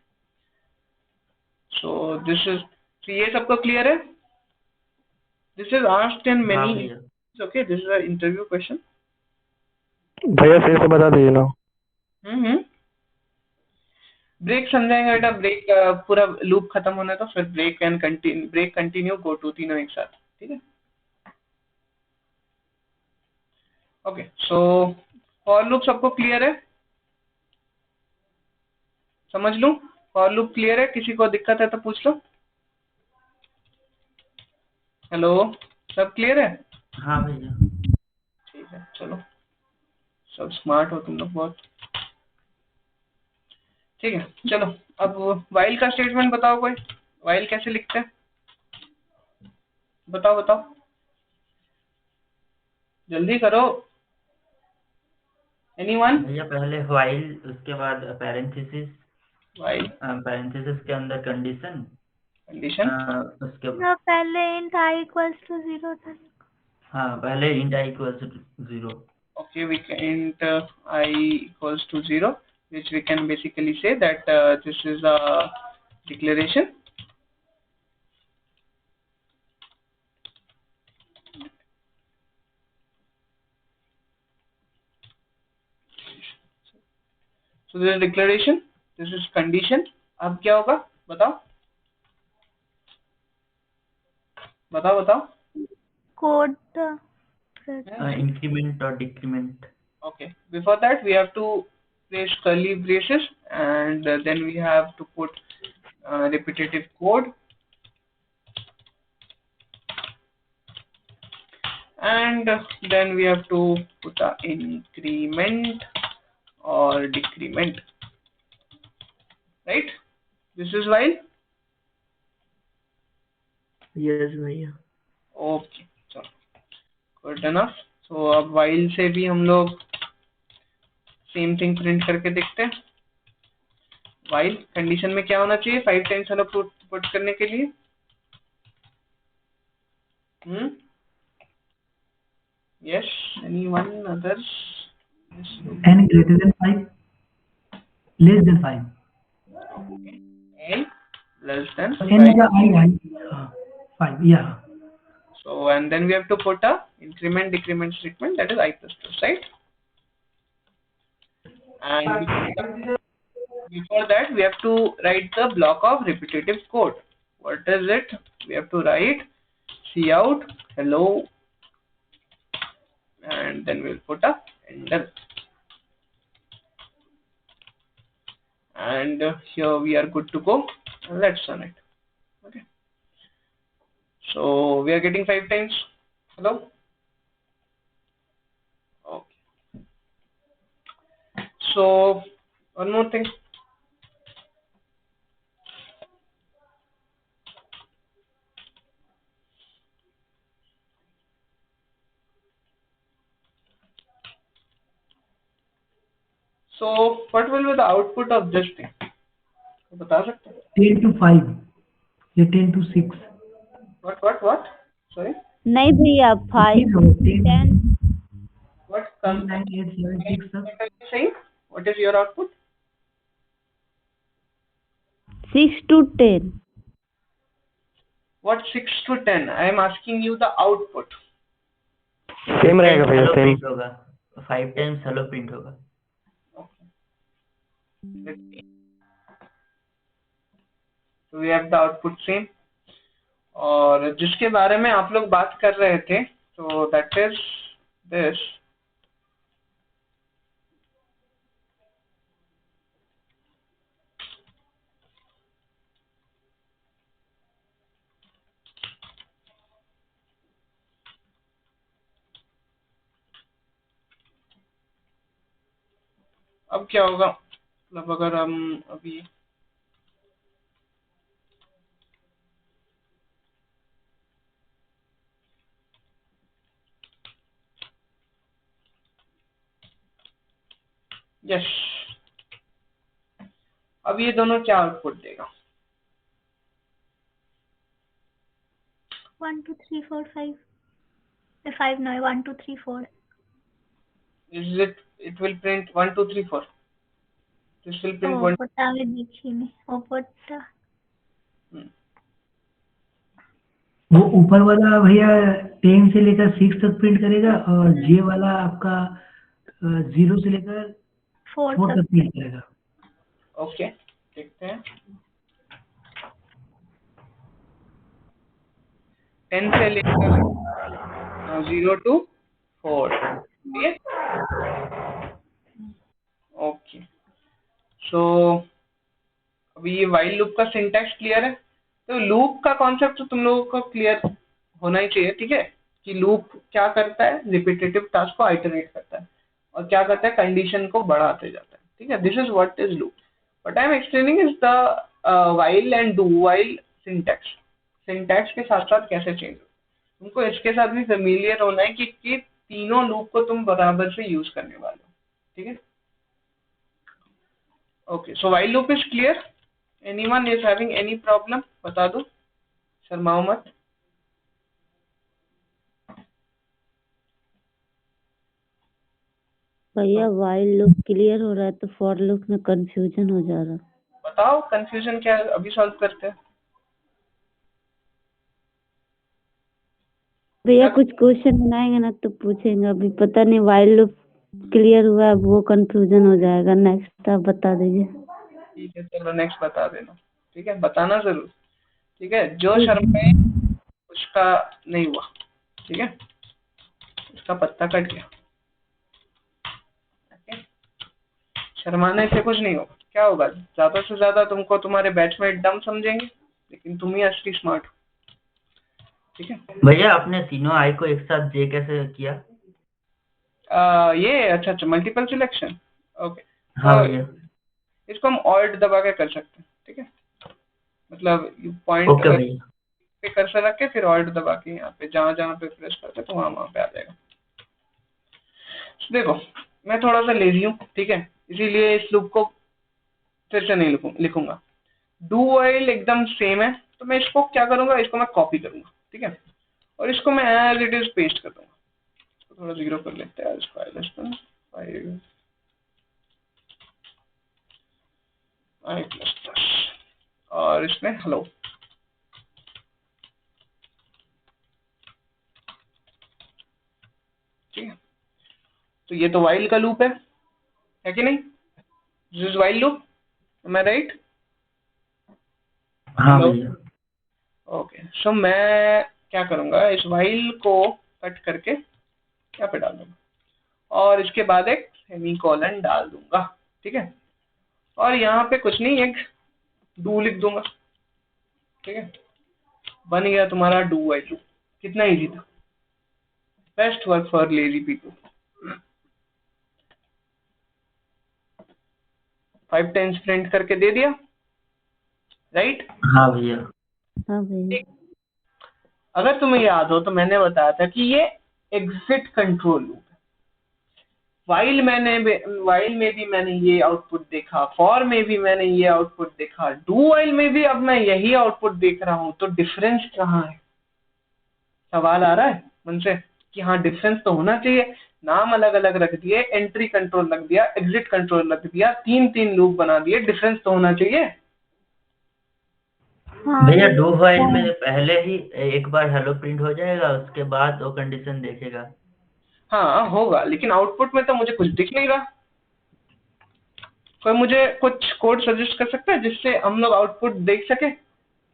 so this is, so ये सबको clear है? This is asked in हाँ many, भैया। okay, this is an interview question. भैया फिर से बता दीजिए ना। ब्रेक समझाएंगे बेटा, ब्रेक पूरा लूप खत्म होना तो फिर break and continue, break continue go to, तीनों एक साथ। ठीक है, ओके। सो फॉर लूप सबको क्लियर है? समझ लूं? फॉर लूप क्लियर है? किसी को दिक्कत है तो पूछ लो। हेलो, सब क्लियर है? हाँ भैया। ठीक है, चलो, सब स्मार्ट हो तुम लोग बहुत। ठीक है, चलो अब वाइल का स्टेटमेंट बताओ कोई। वाइल कैसे लिखते हैं? बताओ बताओ, जल्दी करो। एनीवन? भैया पहले व्हाइल, उसके बाद पैरेंथेसिस, वाइल पैरेंथेसिस के अंदर कंडीशन, कंडीशन, उसके तो पहले int I equals to 0 था। हाँ पहले int I equals to 0। okay, we can int I equals to 0, which we can basically say that this is a declaration. So this is declaration, this is condition. अब क्या होगा बताओ बताओ बताओ। Code increment और decrement. Okay, before that we have to place curly braces and then we have to put repetitive code and then we have to put a increment or decrement, right? This is while. Yes भैया। Okay, चलो, good enough. सो अब while से भी हम लोग same thing print करके देखते हैं। while कंडीशन में क्या होना चाहिए 5 टाइम्स हेलो पुट करने के लिए? Yes, anyone, others? n greater than 5, less than 5, n less than n 5. is I 5, yeah. So and then we have to put a increment decrement statement, that is I plus plus, right? And before that we have to write the block of repetitive code. What is it? We have to write cout hello and then we'll put a enter, and here we are good to go. Let's run it. Okay, so we are getting 5 times hello. Okay, so one more thing. So what will be the output of this thing? बता सकते हैं? 10 to 5, या 10 to 6, What? Sorry? नहीं भैया 5 10 What 10, comes? 9, 8, 7, 6 सब। What are you saying? What is your output? 6 to 10 What 6 to 10? I am asking you the output. Same रहेगा भैया, same. Print होगा, 5 टाइम्स हेलो प्रिंट होगा। Okay. Let's see. So we have the output same. और जिसके बारे में आप लोग बात कर रहे थे, so that is this. अब क्या होगा, मतलब अगर हम अभी yes, अब ये दोनों क्या आउटपुट देगा? 1 2 3 4 5 5 no 1 2 3 4 Is it will print 1 2 3 4. This will print one. ওপরটা আমি দেখিনি ওপরটা वो ऊपर वाला भैया 10 से लेकर 6 तक प्रिंट करेगा और जे वाला आपका 0 से लेकर 4 4 तक तक प्रिंट करेगा। ओके, देखते हैं। 10 से लेकर 0 to 4, ठीक है? ओके, सो अभी ये वाइल लूप का सिंटैक्स क्लियर है? तो लूप का कॉन्सेप्ट तो तुम लोगों को क्लियर होना ही चाहिए, ठीक है? कि लूप क्या करता है, रिपीटेटिव टास्क को आइटरेट करता है, और क्या करता है, कंडीशन को बढ़ाते जाता है, ठीक है? This is what is loop. What I am explaining is the while and do while syntax के साथ साथ कैसे चेंज हो. तुमको इसके साथ भी फेमिलियर होना है कि तीनों लूप को तुम बराबर से यूज करने वाले हो, ठीक है? Okay, so while loop is clear. Anyone is having any problem? बता दो, शर्माओ मत. भैया वाइल लूप क्लियर हो रहा है तो फॉर लूप में कंफ्यूजन हो जा रहा है. बताओ कंफ्यूजन क्या है, अभी सॉल्व करते हैं. भैया कुछ क्वेश्चन बनाएंगे ना तो पूछेंगे, अभी पता नहीं वाइल लूप क्लियर हुआ है वो कंफ्यूजन हो जाएगा. नेक्स्ट आप बता दीजिए. ठीक है, चलो नेक्स्ट बता देना, ठीक है? बताना जरूर, ठीक है? जो शर्माए उसका नहीं हुआ, ठीक है? उसका पत्ता कट गया. ओके, शर्माने से कुछ नहीं होगा. क्या होगा, ज्यादा से ज्यादा तुमको तुम्हारे बैचमेट डम समझेंगे, लेकिन तुम ही असली स्मार्ट हो, ठीक है? भैया आपने तीनों आई को एक साथ जे कैसे किया? ये अच्छा मल्टीपल सिलेक्शन. ओके, हाँ भैया, इसको हम ऑल्ट दबा के कर सकते हैं, ठीक है? मतलब पॉइंट ओके भैया, पे कर्सर रख के फिर ऑल्ट दबा के यहाँ पे जहाँ पे प्रेस करते तो वहाँ पे आ जाएगा. देखो मैं थोड़ा सा लेजी हूँ, ठीक है? इसीलिए इस लूप को फिर से नहीं लिखूंगा. डू वाइल एकदम सेम है, तो मैं इसको क्या करूंगा, इसको मैं कॉपी करूंगा, ठीक है? और इसको मैं एज इट इज पेस्ट कर दूंगा. तो थोड़ा 0 कर लेते हैं, इसको i प्लस और इसमें हेलो. ठीक है, तो ये तो वाइल का लूप है कि नहीं? This is while loop, am I right? हाँ भैया, ओके, सो मैं क्या करूंगा, इस वाइल को कट करके यहाँ पे डाल दूंगा और इसके बाद एक सेमीकोलन डाल दूंगा, ठीक है? और यहाँ पे कुछ नहीं, एक डू लिख दूंगा, ठीक है? बन गया तुम्हारा डू वाइल लूप. कितना इजी था. Best work for lazy people. 5 times print करके दे दिया, राइट? हाँ भैया, हाँ भैया. अगर तुम्हें याद हो तो मैंने बताया था कि ये एग्जिट कंट्रोल लूप है. वाइल में भी मैंने ये आउटपुट देखा, फॉर में भी मैंने ये आउटपुट देखा, डू वाइल में भी अब मैं यही आउटपुट देख रहा हूँ. तो डिफरेंस कहाँ है? सवाल आ रहा है मन से कि हाँ डिफरेंस तो होना चाहिए. नाम अलग अलग रख दिए, एंट्री कंट्रोल रख दिया, एग्जिट कंट्रोल रख दिया, तीन लूप बना दिए, डिफरेंस तो होना चाहिए. हाँ भैया डू वाइल में पहले ही एक बार हेलो प्रिंट हो जाएगा, उसके बाद वो कंडीशन देखेगा. हाँ होगा, लेकिन आउटपुट में तो मुझे कुछ दिख नहीं रहा. कोई मुझे कुछ कोड सजेस्ट कर सकता है जिससे हम लोग आउटपुट देख सके,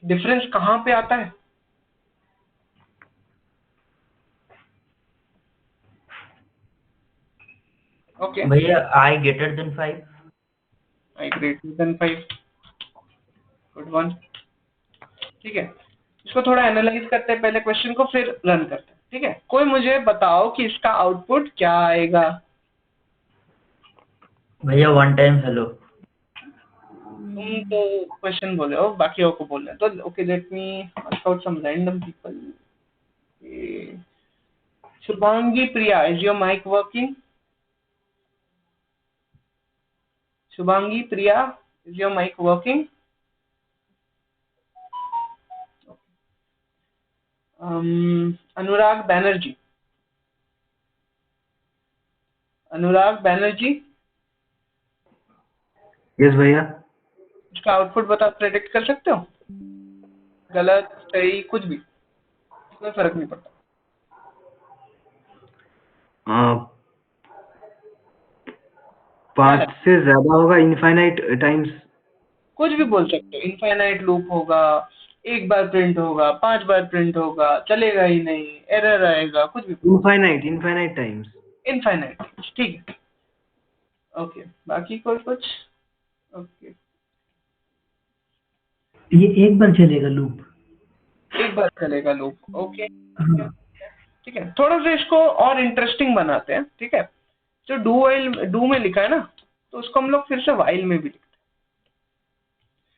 डिफरेंस कहाँ पे आता है? ओके, भैया आई ग्रेटर देन 5. आई ग्रेटर देन 5, गुड वन. ठीक है, इसको थोड़ा एनालाइज करते हैं पहले क्वेश्चन को, फिर रन करते हैं, ठीक है? कोई मुझे बताओ कि इसका आउटपुट क्या आएगा. भैया 1 टाइम हेलो. तुम तो क्वेश्चन बोले हो, बाकियों को बोल रहे हैं. तो okay, let me ask out some random people. Shubhangi Priya, is your mic working? Shubhangi Priya, Is your mic working? Anurag Banerjee. Anurag Banerjee, yes भैया। इसका आउटपुट बता प्रेडिक्ट कर सकते हो? गलत सही कुछ भी, कोई फर्क नहीं पड़ता। 5 से ज्यादा होगा, इनफाइनाइट टाइम्स। कुछ भी बोल सकते हो, इनफाइनाइट लूप होगा, एक बार प्रिंट होगा, 5 बार प्रिंट होगा, चलेगा ही नहीं, एरर आएगा, कुछ भी। Infinite times. इनफाइनाइट, ठीक है। ओके, बाकी कोई कुछ? ओके, ये एक बार चलेगा लूप? एक बार चलेगा लूप, ओके हाँ। ठीक है। थोड़ा सा इसको और इंटरेस्टिंग बनाते हैं, ठीक है। जो डू में लिखा है ना, तो उसको हम लोग फिर से वाइल में भी लिखते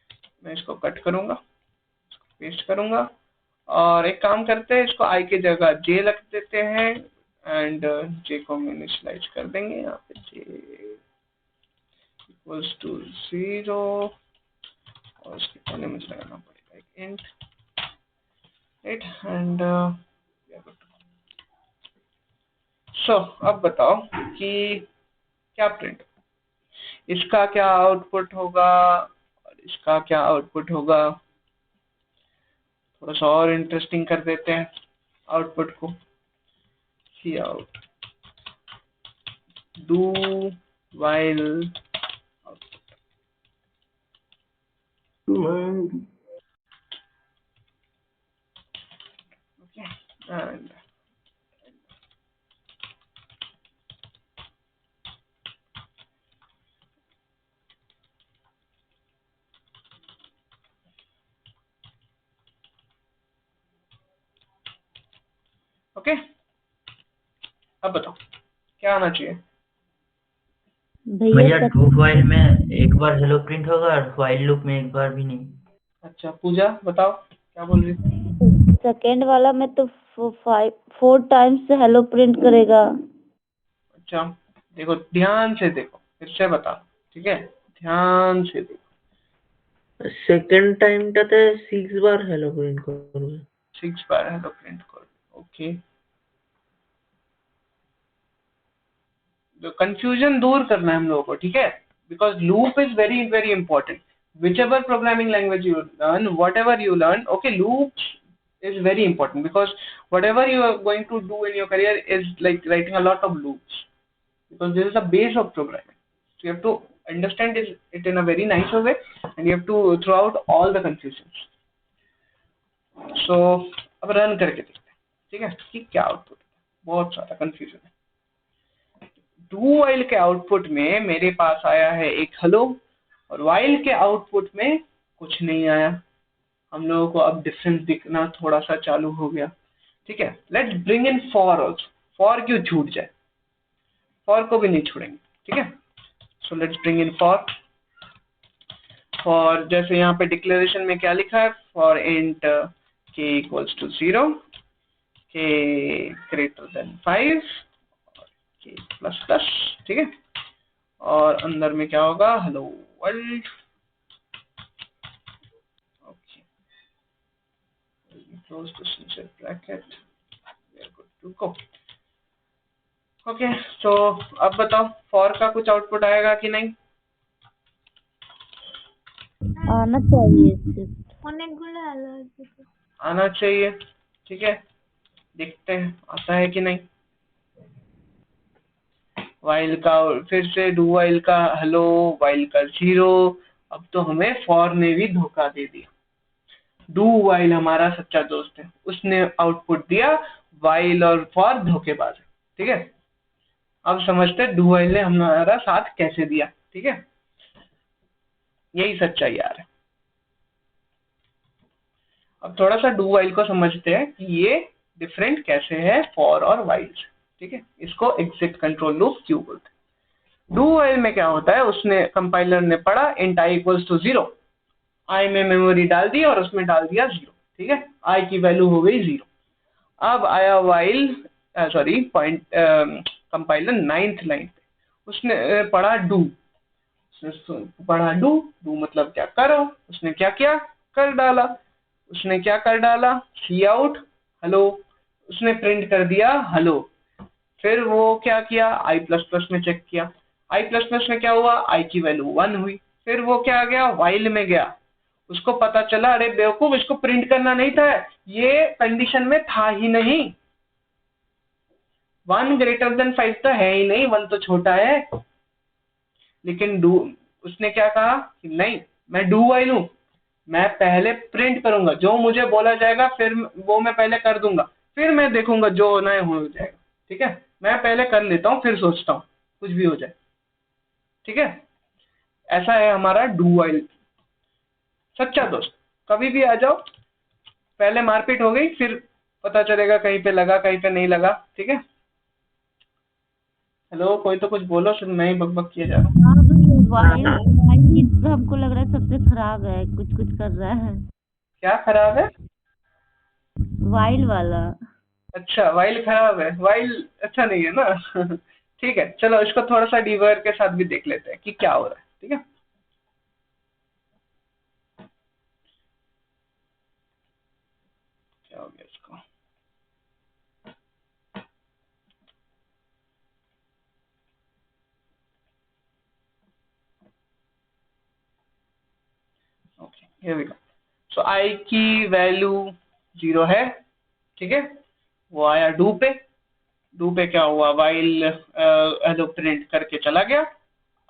हैं। मैं इसको कट करूंगा, पेस्ट करूंगा, और एक काम करते हैं, इसको आई की जगह जे रख देते हैं, एंड जे को इनिशियलाइज कर देंगे यहाँ पे, जे इक्वल्स टू 0, और उसके पहले मुझे लगाना पड़ेगा एक इंट, राइट, एंड सो अब बताओ कि क्या प्रिंट, इसका क्या आउटपुट होगा और इसका क्या आउटपुट होगा। थोड़ा सा और इंटरेस्टिंग कर देते हैं आउटपुट को। Cout do while output, okay, and okay. अब बताओ क्या आना चाहिए? भैया डू वाइल में एक बार हेलो प्रिंट होगा और वाइल लूप में एक बार भी नहीं। अच्छा, पूजा बताओ क्या बोल रही थी? सेकेंड वाला में तो 4 टाइम्स हेलो प्रिंट करेगा। अच्छा देखो, ध्यान से देखो, फिर से बता, ठीक है, ध्यान से देखो। सेकंड टाइमটাতে 6 বার হ্যালো প্রিন্ট করবে। 6 बार हेलो प्रिंट कर, ओके। तो कंफ्यूजन दूर करना है हम लोगों को, ठीक है, because loop is very very important. whichever programming language you learn, whatever you learn, okay, loops is very important, because whatever you are going to do in your career is like writing a lot of loops, because this is the base of programming. So you have to understand it in a very nice way, and you have to throw out all the confusions. So अब run करके देखते हैं, ठीक है, कि क्या output. बहुत सारा कंफ्यूजन है। डू वाइल के आउटपुट में मेरे पास आया है एक हेलो, और वाइल के आउटपुट में कुछ नहीं आया। हम लोगों को अब डिफरेंस दिखना थोड़ा सा चालू हो गया, ठीक है। Let's bring in for also. For क्यों छूट जाए, फॉर को भी नहीं छोड़ेंगे, ठीक है। So let's bring in for. For जैसे यहाँ पे डिक्लेरेशन में क्या लिखा है, फॉर इंट के इक्वल्स टू 0, के ग्रेटर देन 5, के प्लस प्लस, ठीक है। और अंदर में क्या होगा, hello world, okay, close this inside bracket, we are good to go. Okay, so अब बताओ फॉर का कुछ आउटपुट आएगा कि नहीं? आना चाहिए सिर्फ। অনেকগুলো হ্যালো আসবে তো। आना चाहिए, ठीक है, देखते हैं आता है कि नहीं। वाइल का फिर से डू वाइल का हेलो, वाइल का 0। अब तो हमें फॉर ने भी धोखा दे दिया। डू वाइल हमारा सच्चा दोस्त है, उसने आउटपुट दिया, वाइल और फॉर धोखेबाज है, ठीक है। अब समझते हैं डू वाइल ने हमारा साथ कैसे दिया, ठीक है। यही सच्चाई यार है। अब थोड़ा सा डू वाइल को समझते हैं कि ये डिफरेंट कैसे है फॉर और वाइल से, ठीक है। इसको एग्जिट कंट्रोल लूप क्यों बोलते हैं। डू वाइल में क्या होता है, उसने कंपाइलर ने पढ़ा इंट आई इक्वल्स टू 0, आई में मेमोरी डाल दी और उसमें डाल दिया 0, ठीक है। आई की वैल्यू हो गई 0। अब आया while, sorry point compiler 9th line पे, उसने पढ़ा डू, उसने पढ़ा डू, डू मतलब क्या, करो। उसने क्या किया, कर डाला। उसने क्या कर डाला, सी आउट हेलो, उसने प्रिंट कर दिया हेलो। फिर वो क्या किया, आई प्लस प्लस में चेक किया, आई प्लस प्लस में क्या हुआ, आई की वैल्यू 1 हुई। फिर वो क्या गया, वाइल में गया, उसको पता चला अरे बेवकूफ, इसको प्रिंट करना नहीं था, ये कंडीशन में था ही नहीं, 1 ग्रेटर देन 5 तो है ही नहीं, 1 तो छोटा है। लेकिन डू, उसने क्या कहा कि नहीं, मैं डू वाइल हूं, मैं पहले प्रिंट करूंगा, जो मुझे बोला जाएगा फिर वो मैं पहले कर दूंगा, फिर मैं देखूंगा जो होना है हो जाएगा। ठीक है, मैं पहले कर लेता हूँ फिर सोचता हूँ, कुछ भी हो जाए। ठीक है, ऐसा है हमारा डू वाइल। सच्चा दोस्त, कभी भी आ जाओ, पहले मारपीट हो गई, फिर पता चलेगा कहीं पे लगा कहीं पे नहीं लगा। ठीक है, हेलो, कोई तो कुछ बोलो, सिर्फ मैं ही बकबक किया जा रहा हूँ। हाँ भैया, वाइल वाइल ही हमको लग रहा है सबसे खराब है, कुछ कुछ कर रहा है क्या खराब है? वाइल वाला। अच्छा, वाइल खराब है, वाइल अच्छा नहीं है ना। ठीक है, चलो इसको थोड़ा सा डीवर के साथ भी देख लेते हैं कि क्या हो रहा है। ठीक है, क्या हो गया इसको, ओके हियर वी गो। सो आई की वैल्यू 0 है। ठीक है, वो आया डू पे, डू पे क्या हुआ, वाइल हेलो प्रिंट करके चला गया।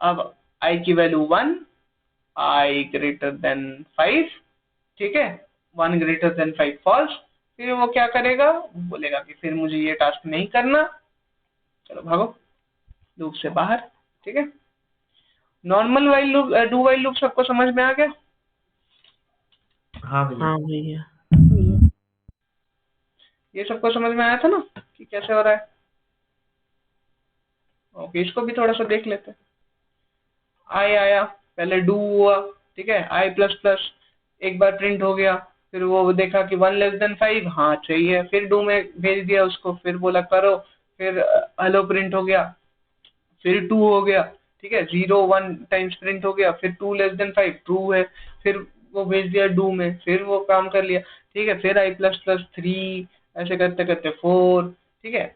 अब आई की वैल्यू 1, आई ग्रेटर देन 5। ठीक है, 1 ग्रेटर देन 5 फॉल्स। फिर वो क्या करेगा, बोलेगा कि फिर मुझे ये टास्क नहीं करना, चलो भागो लूप से बाहर। ठीक है, normal while loop, do while loop सबको समझ में आ गया? हाँ भैया। हाँ भैया। ये सबको समझ में आया था ना कि कैसे हो रहा है? ओके, इसको भी थोड़ा सा देख लेते हैं। आई आया, पहले डू हुआ। ठीक है, आई प्लस प्लस एक बार प्रिंट हो गया, फिर वो देखा कि 1 लेस देन 5 हाँ चाहिए, फिर डू में भेज दिया उसको, फिर बोला करो, फिर हेलो प्रिंट हो गया, फिर 2 हो गया। ठीक है, 0 1 टाइम्स प्रिंट हो गया, फिर 2 लेस देन 5 ट्रू है, फिर वो भेज दिया डू में, फिर वो काम कर लिया। ठीक है, फिर आई प्लस प्लस 3, ऐसे करते करते 4। ठीक है,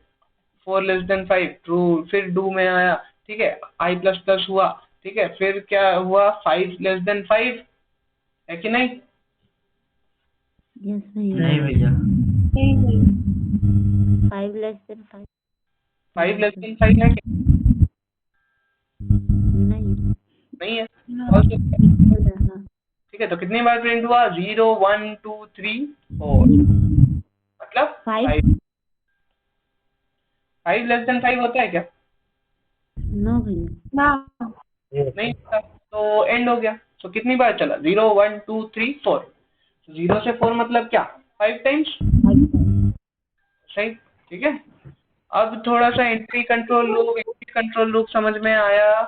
4 लेस देन 5 ट्रू, फिर डू में आया। ठीक है, आई प्लस प्लस हुआ। ठीक है, फिर क्या हुआ, 5 लेस देन 5 है कि नहीं? यस भैया। नहीं भैया। नहीं नहीं 5 लेस देन 5 5 लेस देन 5 है कि नहीं नहीं है? ना। और तो- इक्वल है, हाँ। ठीक है, तो कितनी बार प्रिंट हुआ, 0 1 2 3 4, मतलब 5 5 लेस देन 5 होता है क्या? नो भैया। ना नहीं होता, तो एंड हो गया। तो कितनी बार चला, 0 1 2 3 4, 0 से 4 मतलब क्या, 5 टाइम्स। सही, ठीक है। अब थोड़ा सा एंट्री कंट्रोल लूप समझ में आया?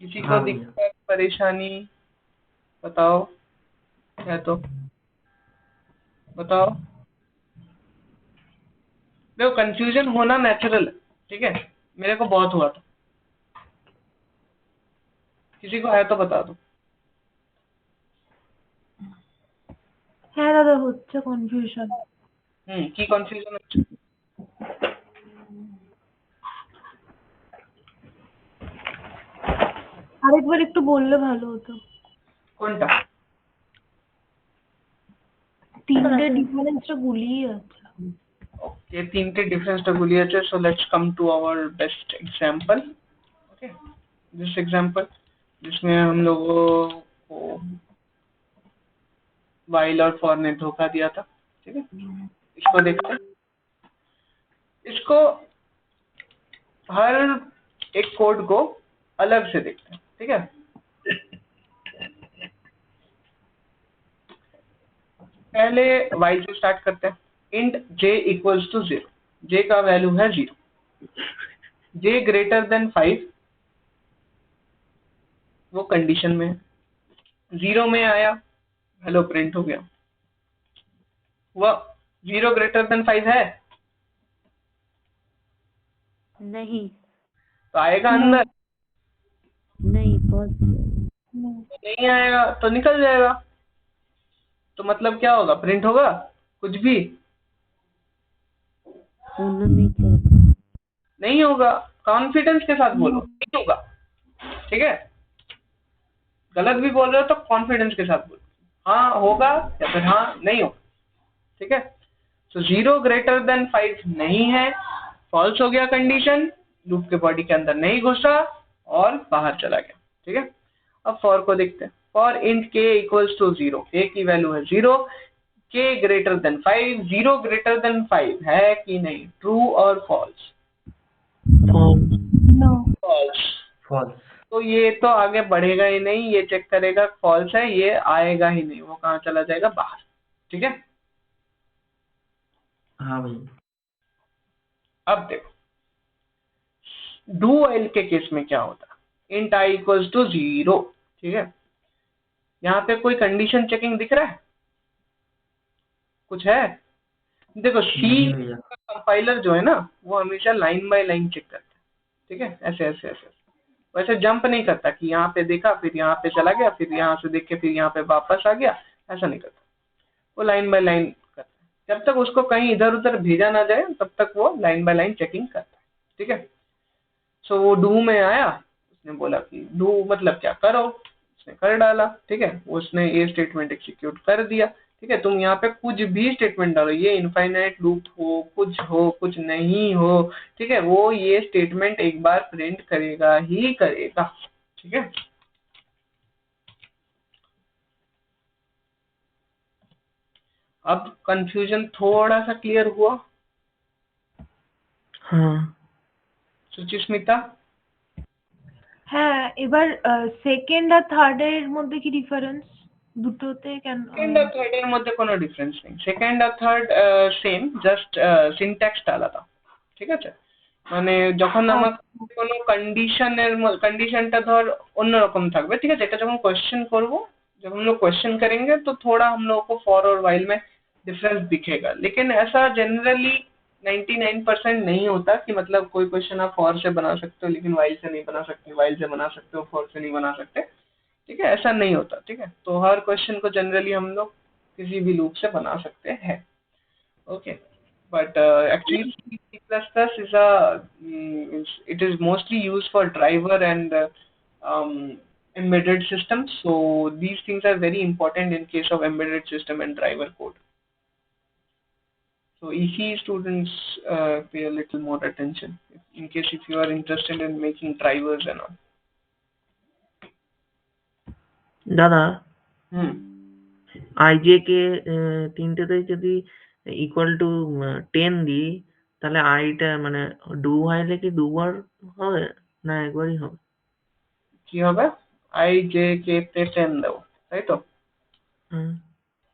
किसी को हाँ भैया। दिक्कत परेशानी बताओ, है तो बताओ। देखो, कंफ्यूजन होना नेचुरल है। ठीक है, मेरे को बहुत हुआ था, किसी को है तो बता दो। হ্যাঁ দাদা হচ্ছে কনফিউশন। কি কনফিউশন হচ্ছে? আরেকবার একটু বললে ভালো হতো। কোনটা? তিনটে ডিফারেন্সটা গুলিয়ে যাচ্ছে। ओके, तीनटे डिफरेंसটা গুলিয়ে আছে। So let's come to our best example. Okay, this example जिसमें हम लोगों को वाइल और फॉर ने धोखा दिया था। ठीक है, इसको देखते हैं। इसको हर एक कोड को अलग से देखते हैं। ठीक है, पहले वाइल से स्टार्ट करते हैं। Int j equals to 0, j का वैल्यू है 0, j ग्रेटर देन 5 वो कंडीशन में है। 0 में आया, हेलो प्रिंट हो गया। वह 0 ग्रेटर देन 5 है नहीं तो आएगा अंदर, नहीं फॉल्स नहीं आएगा तो निकल जाएगा, तो मतलब क्या होगा, प्रिंट होगा कुछ भी होना नहीं चाहिए। नहीं होगा। कॉन्फिडेंस के साथ बोलो नहीं होगा, ठीक है। गलत भी बोल रहे हो तो कॉन्फिडेंस के साथ बोलो, हाँ होगा या फिर हाँ नहीं होगा, ठीक है। तो 0 ग्रेटर देन 5 नहीं है, फॉल्स हो गया कंडीशन, लूप के बॉडी के अंदर नहीं घुसा और बाहर चला गया, ठीक है। अब फॉर को देखते हैं। For int k equals to 0, k की वैल्यू है 0, k greater than 5, 0 greater than 5 है कि नहीं, ट्रू और फॉल्स? नो। फॉल्स। फॉल्स। तो ये तो आगे बढ़ेगा ही नहीं, ये चेक करेगा फॉल्स है, ये आएगा ही नहीं, वो कहाँ चला जाएगा, बाहर, ठीक है। हाँ भैया। अब देखो डू वाइल के केस में क्या होता है, इंट i इक्वल्स टू 0, ठीक है। यहाँ पे कोई कंडीशन चेकिंग दिख रहा है, कुछ है? देखो सी नहीं भैया। कंपाइलर जो है ना, वो हमेशा लाइन बाय लाइन चेक करता है, ठीक है, ऐसे ऐसे ऐसे। वैसे जंप नहीं करता कि यहाँ पे देखा फिर यहाँ पे चला गया, फिर यहाँ से देख के फिर यहाँ पे वापस आ गया, ऐसा नहीं करता। वो लाइन बाय लाइन करता है, जब तक उसको कहीं इधर उधर भेजा ना जाए तब तक वो लाइन बाय लाइन चेकिंग करता है, ठीक है। सो वो डू में आया, उसने बोला कि डू मतलब क्या करो, उसने कर डाला, ठीक है। उसने ये स्टेटमेंट एग्जीक्यूट कर दिया, ठीक है। तुम यहाँ पे कुछ भी स्टेटमेंट डालो, ये इनफाइनाइट लूप हो कुछ नहीं हो, ठीक है, वो ये स्टेटमेंट एक बार प्रिंट करेगा ही करेगा, ठीक है। अब कंफ्यूजन थोड़ा सा क्लियर हुआ? हाँ सुचिस्मिता? হ্যাঁ, এবার সেকেন্ড আর থার্ড এর মধ্যে কি ডিফারেন্স? দুটোতে কেন? সেকেন্ড আর থার্ড এর মধ্যে কোনো ডিফারেন্স নেই, সেকেন্ড আর থার্ড সেম, জাস্ট সিনট্যাক্সটা আলাদা, ঠিক আছে। মানে যখন আমার কোনো कंडीशनটা ধর অন্যরকম থাকবে, ঠিক আছে। এটা যখন क्वेश्चन করব, जब हम लोग क्वेश्चन करेंगे तो थोड़ा हम लोगों को फॉर और वाइल में डिफरेंस दिखेगा, लेकिन ऐसा जनरली 99% नहीं होता कि मतलब कोई क्वेश्चन आप फॉर से बना सकते हो लेकिन वाइल से नहीं बना सकते, वाइल से बना सकते हो फॉर से नहीं बना सकते, ठीक है, ऐसा नहीं होता, ठीक है। तो हर क्वेश्चन को जनरली हम लोग किसी भी लूप से बना सकते हैं, okay. But actually C++ is it is mostly used for driver and embedded systems, so these things are very important in case of embedded system and driver code. So ECE students pay a little more attention in case if you are interested in making drivers and all. দাদা Hmm. আইজে কে তিনটেতে যদি equal to 10 দিই তাহলে আইটা মানে do হাইলে কি দুবার হবে না একবারই হবে? কি হবে, I J K তে 10 দেবো, তাই তো? হুম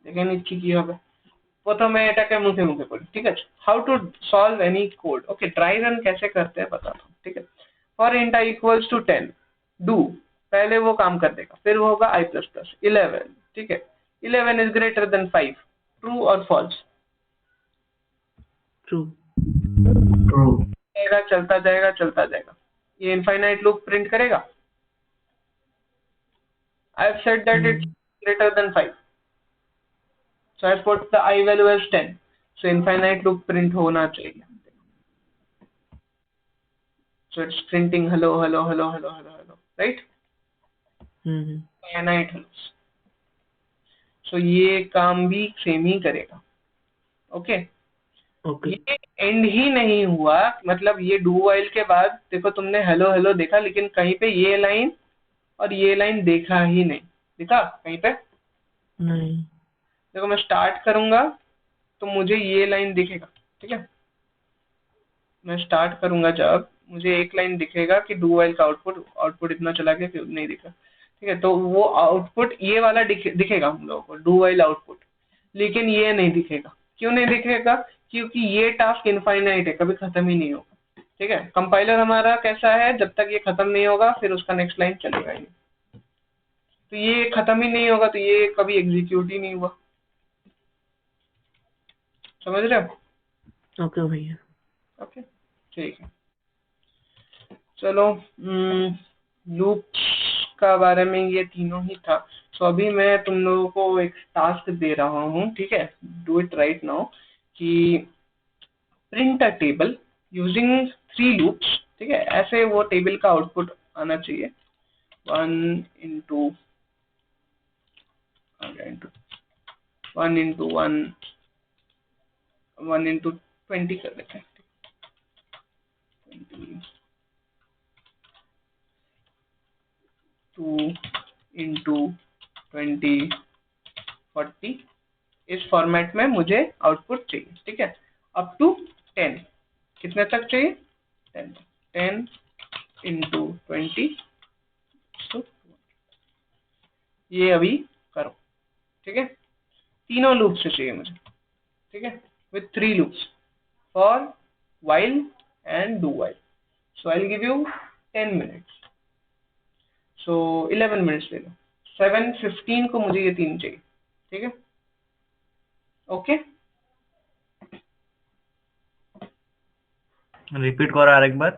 দেখে নিচ্ছি কি হবে। প্রথমে এটাকে মুখে মুখে করি, ঠিক আছে। How to solve any code, okay. Dry run कैसे करते हैं बताता हूँ, ठीक है। For int i equals to 10, do पहले वो काम कर देगा, फिर वो होगा i प्लस प्लस 11, ठीक है। 11 इज ग्रेटर देन 5, ट्रू और फॉल्स? ট্রু। चलता जाएगा चलता जाएगा, ये इनफाइनाइट लूप प्रिंट करेगा। I have said that it's greater than 5, so I put the I value as 10, so infinite loop print होना चाहिए, so it's printing hello hello hello hello hello hello, right? infinite hellos, so ये काम भी same ही करेगा, okay. Okay ये and he नहीं हुआ, मतलब ये डू वाइल के बाद देखो तुमने हेलो हेलो देखा, लेकिन कहीं पे ये लाइन और ये लाइन देखा ही नहीं, दिखा कहीं पे? नहीं देखो मैं स्टार्ट करूंगा तो मुझे ये लाइन दिखेगा, ठीक है। मैं स्टार्ट करूंगा जब मुझे एक लाइन दिखेगा कि डू वाइल का आउटपुट इतना चला गया कि नहीं दिखा, ठीक है। तो वो आउटपुट ये वाला दिखेगा हम लोगों को, डू वाइल आउटपुट, लेकिन ये नहीं दिखेगा। क्यों नहीं दिखेगा? क्योंकि ये टास्क इनफाइनाइट है, कभी खत्म ही नहीं होगा, ठीक है। कंपाइलर हमारा कैसा है, जब तक ये खत्म नहीं होगा फिर उसका नेक्स्ट लाइन चलेगा ही नहीं, तो ये खत्म ही नहीं होगा तो ये कभी एग्जीक्यूट ही नहीं हुआ, समझ रहे हो? ओके भैया। ओके ठीक है, चलो लूप्स का बारे में ये तीनों ही था। सो अभी मैं तुम लोगों को एक टास्क दे रहा हूँ, ठीक है, डू इट राइट नाउ, कि print a table using 3 loops, ठीक है, ऐसे वो टेबल का आउटपुट आना चाहिए। 1 इंटू 1 इंटू 1 इंटू 20 कर देते हैं, 2 इंटू 20 40, इस फॉर्मेट में मुझे आउटपुट चाहिए, ठीक है, अप टू 10, कितने तक चाहिए, 10, 10 इंटू 20, तो ये अभी करो, ठीक है, तीनों लूप से चाहिए मुझे, ठीक है, with 3 loops for while and do while. So I'll give you 10 minutes. So 11 minutes ले लो, 7:15 को मुझे ये तीन चाहिए, ठीक है, ओके। রিপিট করো আরেকবার,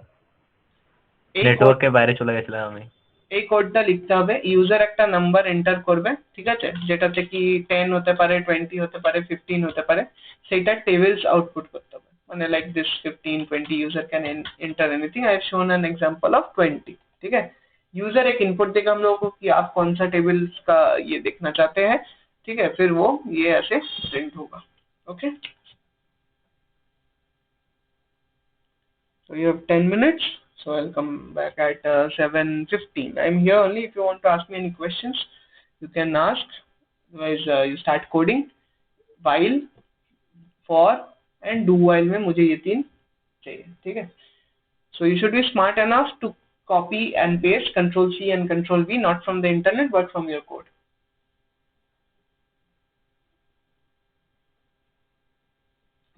নেটওয়ার্কের বাইরে চলে গেছিলাম আমি। এই কোডটা লিখতে হবে, ইউজার একটা নাম্বার এন্টার করবে, ঠিক আছে, যেটাতে কি 10 হতে পারে, 20 হতে পারে, 15 হতে পারে, সেইটা টেবলস আউটপুট করতে হবে, মানে like this 15 20 user can enter anything. I have shown an example of 20, ठीक है। यूजर एक इनपुट देगा हम लोगों को कि आप कौन सा टेबल्स का ये देखना चाहते हैं, ठीक है, फिर वो ये ऐसे प्रिंट होगा, okay. So you have 10 minutes. So I'll come back at 7:15. I'm here only. If you want to ask me any questions, you can ask. Otherwise, you start coding. While, for, and do while में मुझे ये तीन चाहिए, ठीक है। So you should be smart enough to copy and paste Control C and Control V, not from the internet but from your code.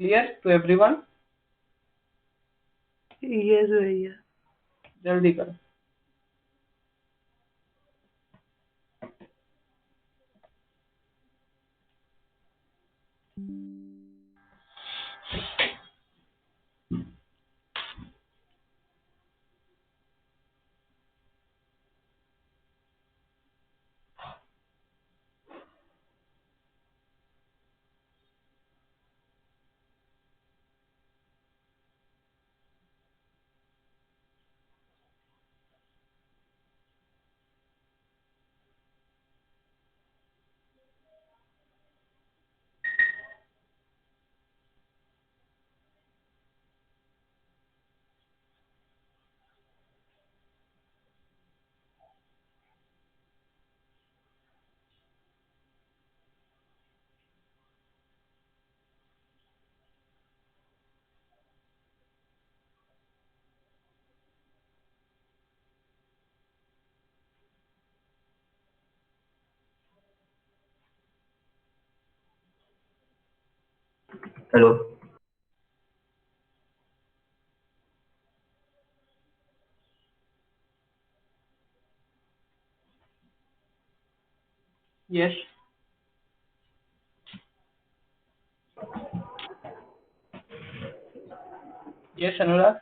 Clear to everyone? Yes भैया। जल्दी करो। हेलो। Yes. Yes, Anurag.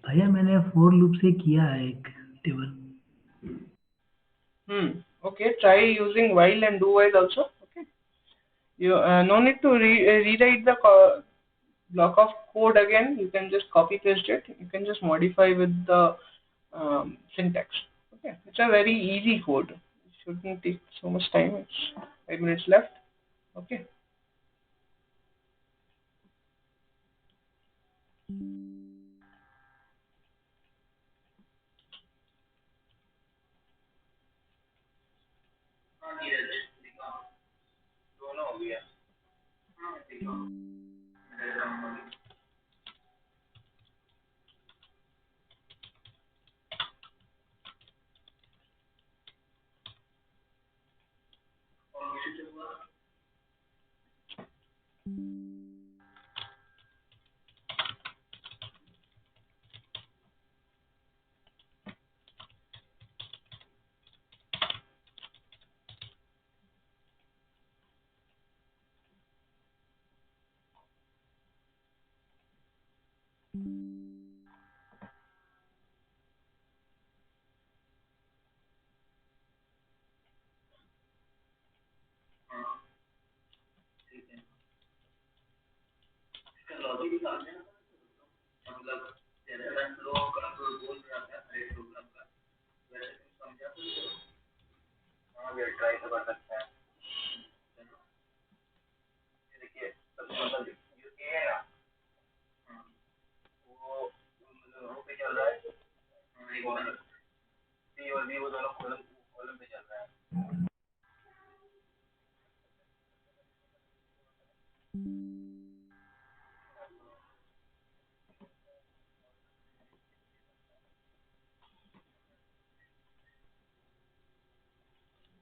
भैया मैंने for loop से किया है एक table. Okay, try using while and do while also. Okay, you no need to rewrite the block of code again. You can just copy paste it. You can just modify with the syntax. Okay, it's a very easy code. It shouldn't take so much time. It's 5 minutes left. Okay.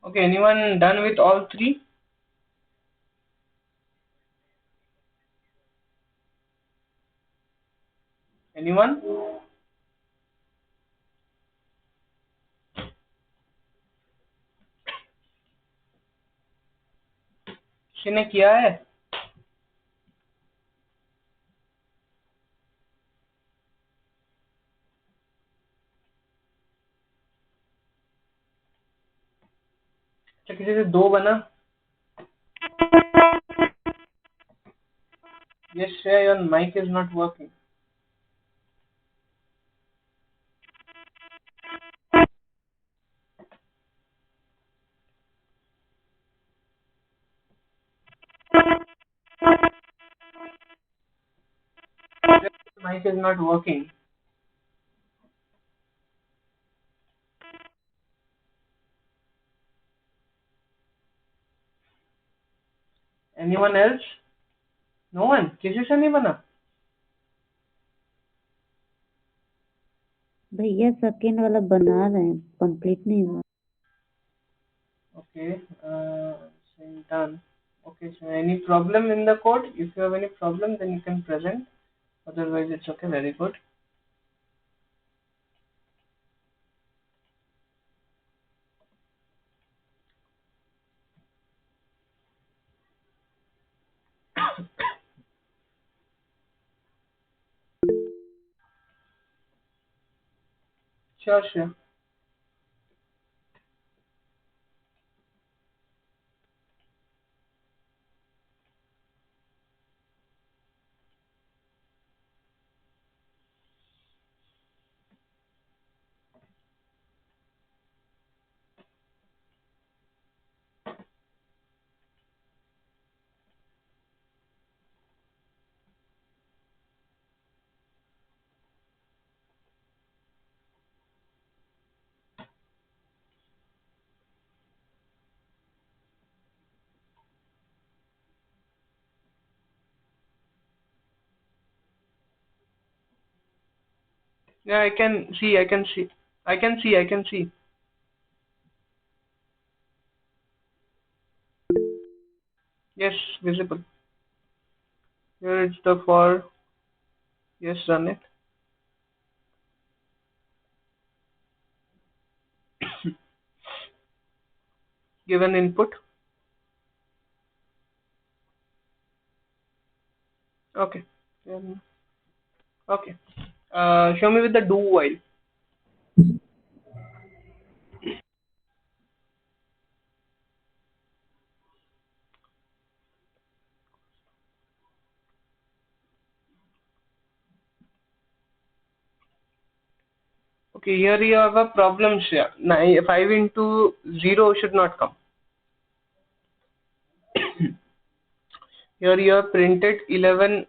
Okay, anyone done with all three? Anyone? किसी ने किया है? अच्छा, किसी से दो बना? Yes, Shreya, your mic is not working. Mic is not working. Anyone else? No one? किसी से नहीं बना? भैया सेकेंड वाला बना रहे हैं, कंप्लीट नहीं हुआ। Okay. Okay, so any problem in the code? If you have any problem, then you can present. Otherwise, it's okay. Very good. Sure, sure. Yeah, I can see. I can see. I can see. I can see. Yes, visible. Here it's the for. Yes, run it. Given input. Okay. Okay. Show me with the do while. Okay, here you have a problem here. 5 into 0 should not come. Here you have printed 11.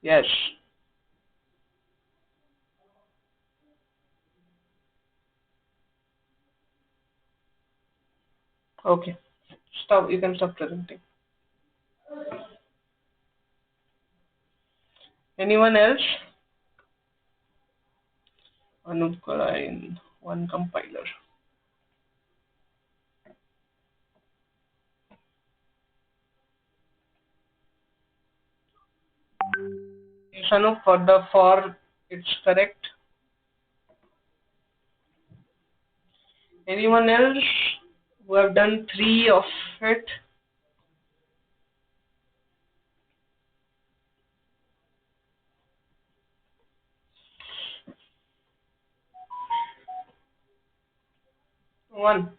Yes. Okay. Stop. You can stop presenting. Anyone else? Anup Karain, one compiler. Yes, Anup, for the for, it's correct. Anyone else who have done 3 of it? One.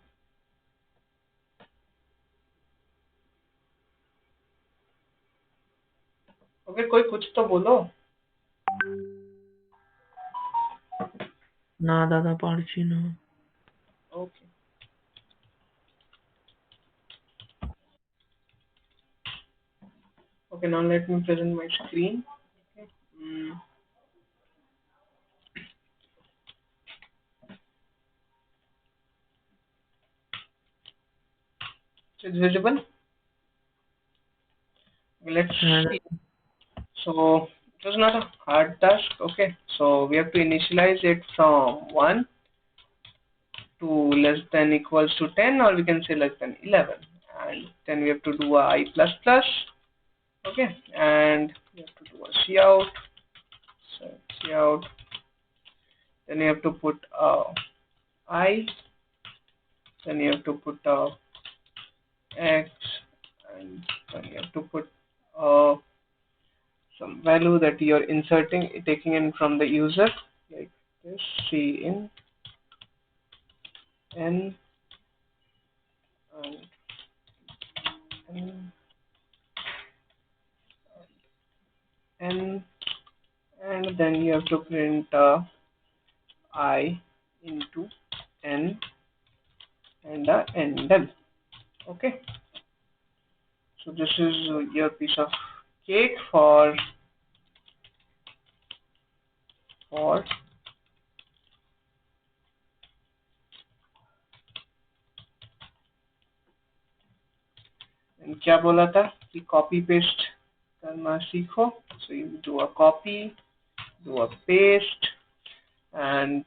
Okay, कोई कुछ तो बोलो. না দাদা পারছি না। Okay. Okay, now let me present my screen. Okay. It's visible. Let's see. So it was not a hard task. Okay, so we have to initialize it from 1 to less than equals to 10, or we can say less than 11, and then we have to do a I plus plus. Okay, and we have to do a cout. So cout. Then you have to put I. Then you have to put x, and then you have to put some value that you're inserting, taking in from the user, like this. C in n and n n, and then you have to print I into n and n. Okay, so this is your piece of cake for and क्या बोला था कि copy paste करना सीखो. So you do a copy, do a paste, and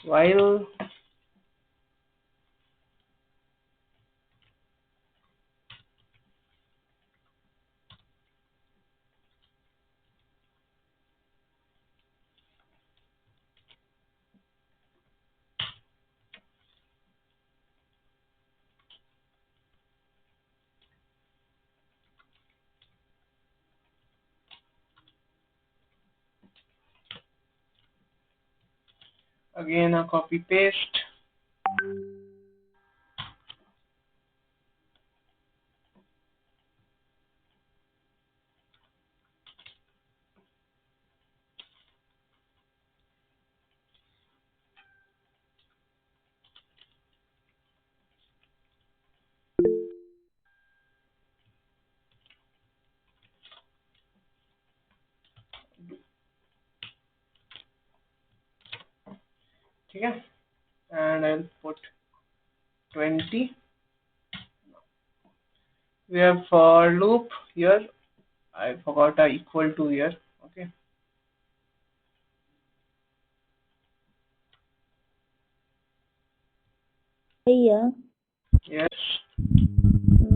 while again a copy paste. ठीक है, and I'll put 20. We have for loop here. I forgot a equal to here. Okay. भैया Yes.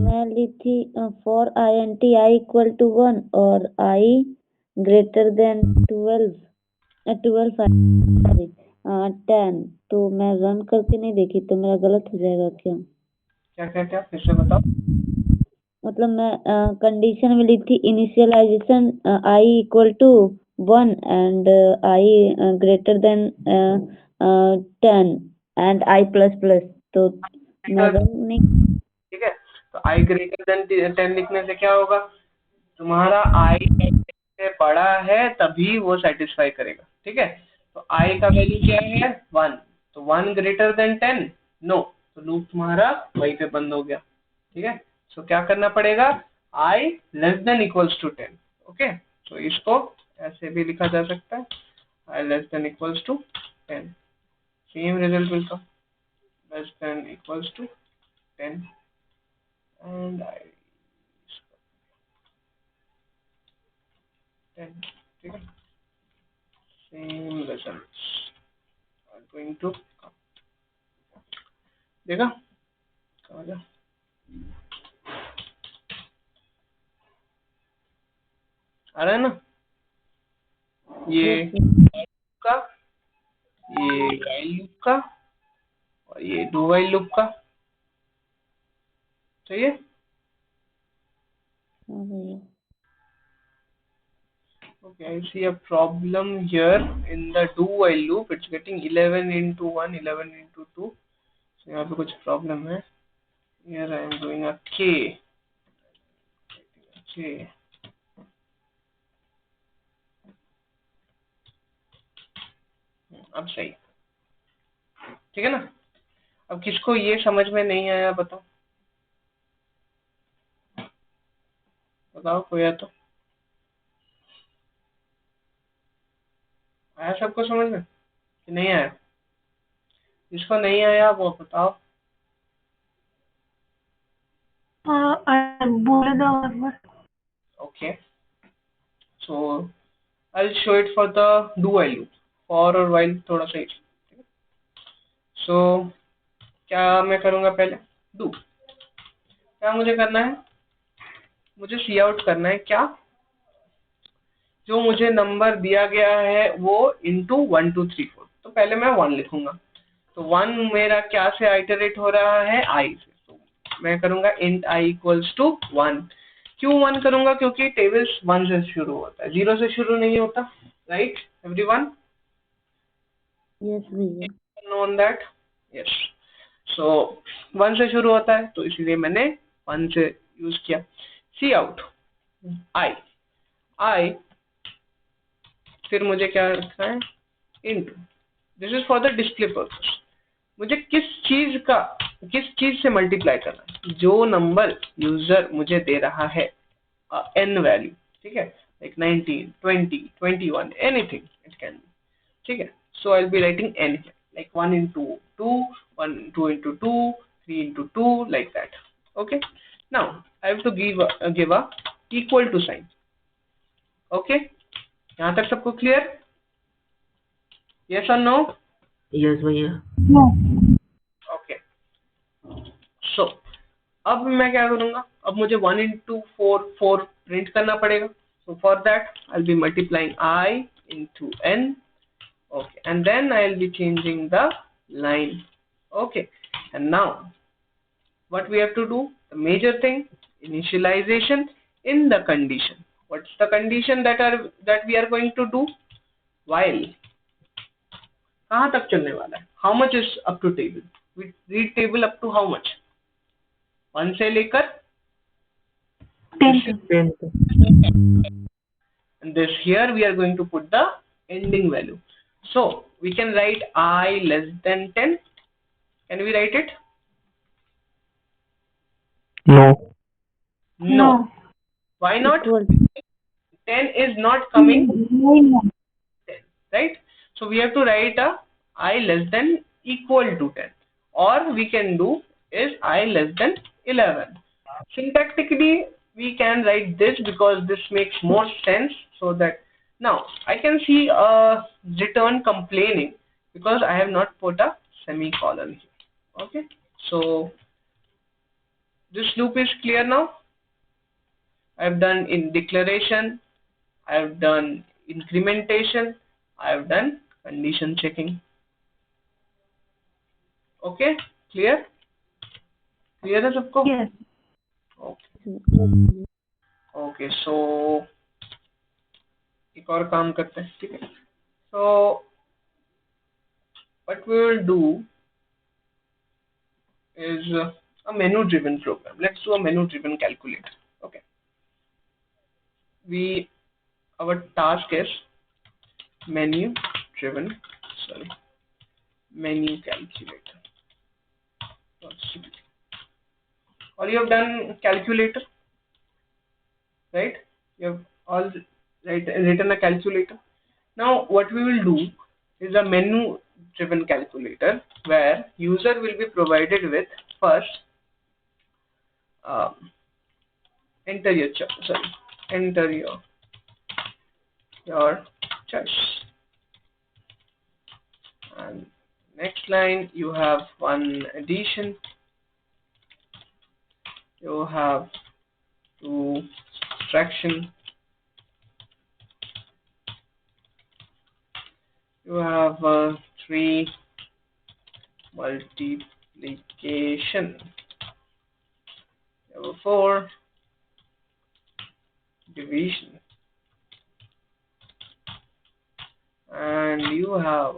मैं ली थी for int I equal to 1 और I greater then 12 sorry 10, तो मैं run करके नहीं देखी तो मेरा गलत हो जाएगा क्या? क्या फिर से बताओ। मतलब मैं कंडीशन में ली थी initialization I equal to 1 and I greater than 10 and I plus plus, तो मैं रन नहीं। ठीक है, तो i ग्रेटर देन 10 लिखने से क्या होगा, तुम्हारा i से बड़ा है तभी वो सेटिस्फाई करेगा। ठीक है, तो i का वैल्यू क्या है 1, तो 1 ग्रेटर देन 10 नो, तो लूप तुम्हारा वहीं पे बंद हो गया। ठीक है, सो क्या करना पड़ेगा, i less than equals to 10। Okay, तो इसको ऐसे भी लिखा जा सकता है, i less than equals to 10, same result मिलता, less than equals to 10 and I 10. ठीक है, same results are going to come. देखा कहाँ गया, आ रहा है ना, ये का, ये while लूप का और ये do while लूप का, सही है। Okay, I see a problem here in the do while loop. It's getting 11 into 1, 11 into 2. So यहाँ पे कुछ problem है। Here I am doing a k. अब सही, ठीक है ना। अब किसको ये समझ में नहीं आया बताओ, कोई है तो, आया सबको समझ में कि नहीं आया? जिसको नहीं आया वो बताओ। बोले दो एक बार। Okay, so I'll show it for the do while loop, for और while थोड़ा सा ही। So क्या मैं करूँगा, पहले do, क्या मुझे करना है, मुझे सी आउट करना है क्या, जो मुझे नंबर दिया गया है वो इंटू 1 2 3 4, तो पहले मैं 1 लिखूंगा, तो 1 मेरा क्या से आइटरेट हो रहा है, i से, तो मैं करूंगा int i इक्वल्स टू 1। क्यों 1 करूंगा, क्योंकि टेबल्स 1 से शुरू होता है, 0 से शुरू नहीं होता, राइट एवरीवन? यस भैया, नोन दैट, यस। सो 1 से शुरू होता है, तो इसलिए मैंने 1 से यूज किया। सी आउट i, फिर मुझे क्या रखना है, into, this is for the display purpose, मुझे किस चीज से मल्टीप्लाई करना है, जो नंबर यूजर मुझे दे रहा है, n वैल्यू, ठीक है, like 19 20 21 anything it can be, ठीक है। So I will be writing n here, like 1 into 2, 2 into 2, 3 into 2, like that. Okay, now I have to give a equal to sign. Okay, यहाँ तक सबको clear? Yes or no? Yes भैया। Okay, so अब मैं क्या करूंगा, अब मुझे 1 into 4 प्रिंट करना पड़ेगा, so for that I'll be multiplying I into n, okay, and then I'll be changing the line. Okay, and now what we have to do, the major thing, initialization in the condition. What's the condition that we are going to do? While कहाँ तक चलने वाला है? How much is up to table? We read table up to how much? 1 से लेकर 10 10 and this here we are going to put the ending value. So we can write I less than 10. Can we write it? No. No. Why not? equal 10 is not coming 10, right? So we have to write a I less than equal to 10, or we can do is I less than 11. Syntactically we can write this because this makes more sense. So that now I can see a return complaining because I have not put a semicolon here. Okay, so this loop is clear now. I've done in declaration, I've done incrementation, I've done condition checking. Okay, clear? Clear है सबको? Yes. Okay. Okay, so एक और काम करते हैं, ठीक है? So what we will do is a menu-driven program. Let's do a menu-driven calculator. Okay. Our task is menu calculator. All you have done calculator, right? You have all written a calculator. Now what we will do is a menu driven calculator where user will be provided with first enter your choice, and next line you have one addition, you have two subtraction, you have three multiplication, you have 4 division, and you have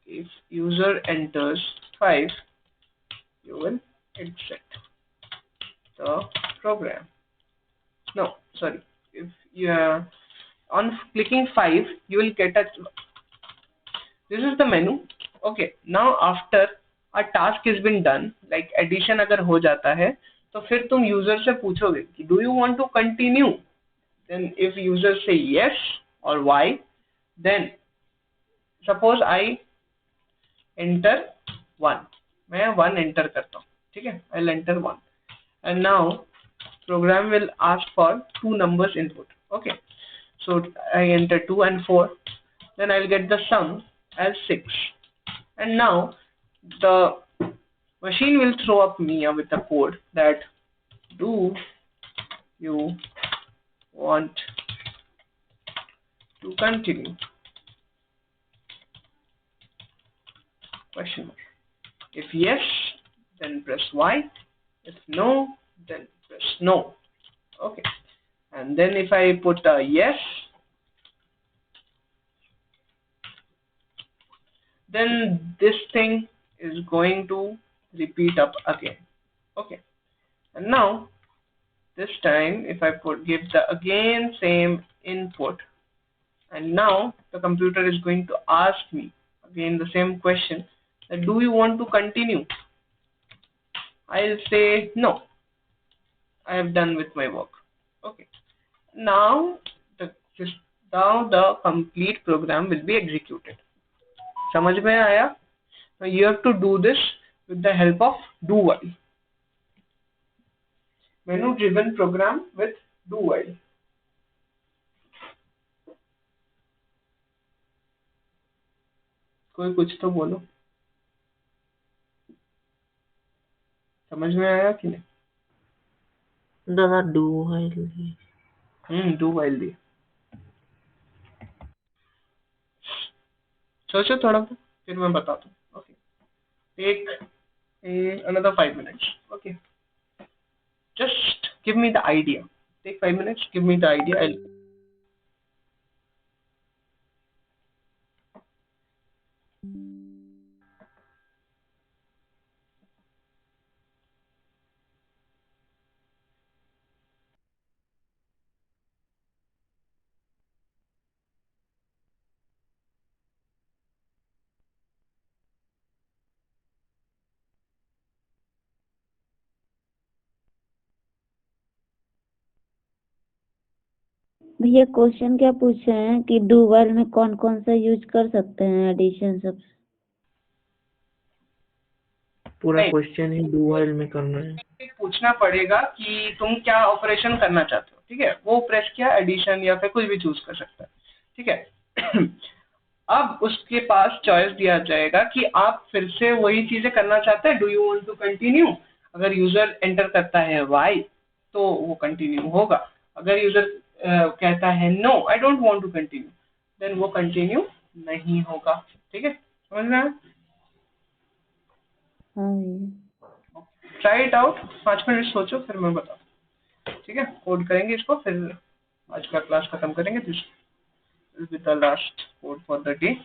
if user enters 5, you will exit the program. No, sorry, if you are on clicking 5 you will get a, this is the menu. Okay, now after a task has been done, like addition अगर हो जाता है तो फिर तुम user से पूछोगे कि do you want to continue? Then if user say yes or why, then suppose I enter 1, मैं 1 enter करता हूँ, ठीक है? I'll enter 1 and now program will ask for 2 numbers input. Okay, so I enter 2 and 4, then I'll get the sum as 6, and now the machine will throw up me with the code that do you want to continue? Question mark. If yes, then press Y. If no, then press no. Okay, and then if I put a yes, then this thing is going to repeat up again. Okay, and now this time if I give the again same input, and now the computer is going to ask me again the same question that do you want to continue? I'll say no, I have done with my work. Okay, now the complete program will be executed. समझ में आया? Now you have to do this with the help of do while. Menu driven program with do while. कोई कुछ तो बोलो, समझ में आया कि नहीं? दादा do while do while दी, सोचो थोड़ा सा फिर मैं बताता हूँ. Okay, take another 5 minutes. Okay, just give me the idea. Take 5 minutes, give me the idea. भैया क्वेश्चन क्या पूछे हैं कि डू व्हाइल में कौन कौन सा यूज कर सकते हैं एडिशन सब? पूरा नहीं, क्वेश्चन ही डू व्हाइल में करना है। पूछना पड़ेगा कि तुम क्या ऑपरेशन करना चाहते हो, ठीक है, वो प्रेस किया, एडिशन या फिर कुछ भी चूज कर सकता है, ठीक है। अब उसके पास चॉइस दिया जाएगा कि आप फिर से वही चीजें करना चाहते हैं, do you want to continue. अगर यूजर एंटर करता है वाई तो वो कंटिन्यू होगा, अगर यूजर कहता है no I don't want to continue then वो कंटिन्यू नहीं होगा, ठीक है, समझ में आया? हाँ भैया। ट्राई इट आउट, 5 मिनट सोचो फिर मैं बताऊँ, ठीक है, कोड करेंगे इसको, फिर आज का क्लास खत्म करेंगे, this will be the last code for the day.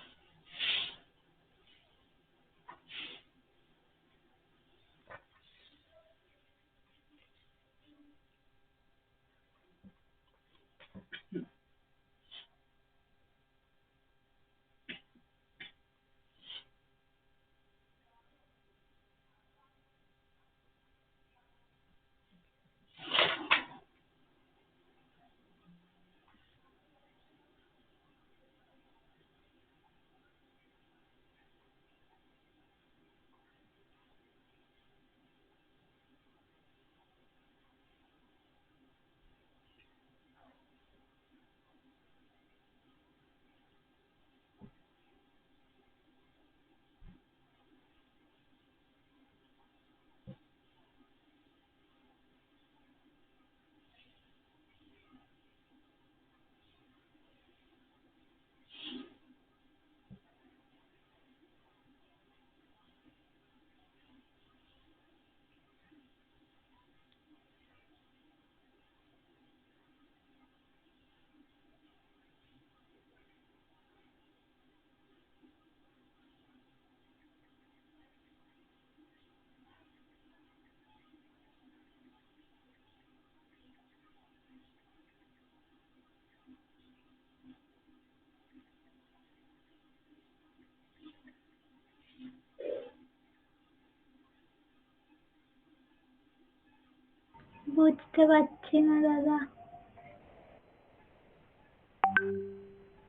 বুঝতে পারছি না দাদা।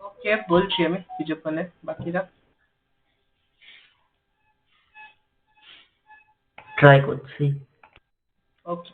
ওকে, বলছি আমি কিছুক্ষণে বাকিরা। ট্রাই করছি। ওকে,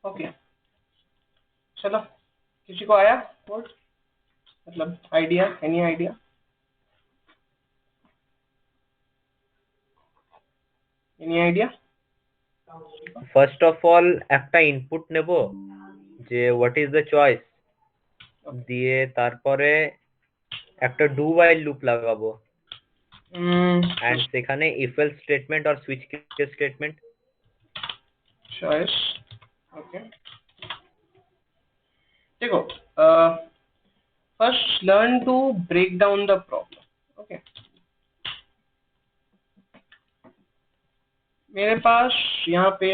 ओके, चलो, किसी को आया कोड, मतलब idea, any idea? Any idea? First of all একটা ইনপুট নেব যে হোয়াট ইজ দ্য চয়েস, দিয়ে তারপরে একটা ডু while লুপ লাগাবো এন্ড সেখানে ইফ এলস স্টেটমেন্ট আর switch case statement. Choice, okay, देखो, first learn to break down the problem, okay. मेरे पास यहाँ पे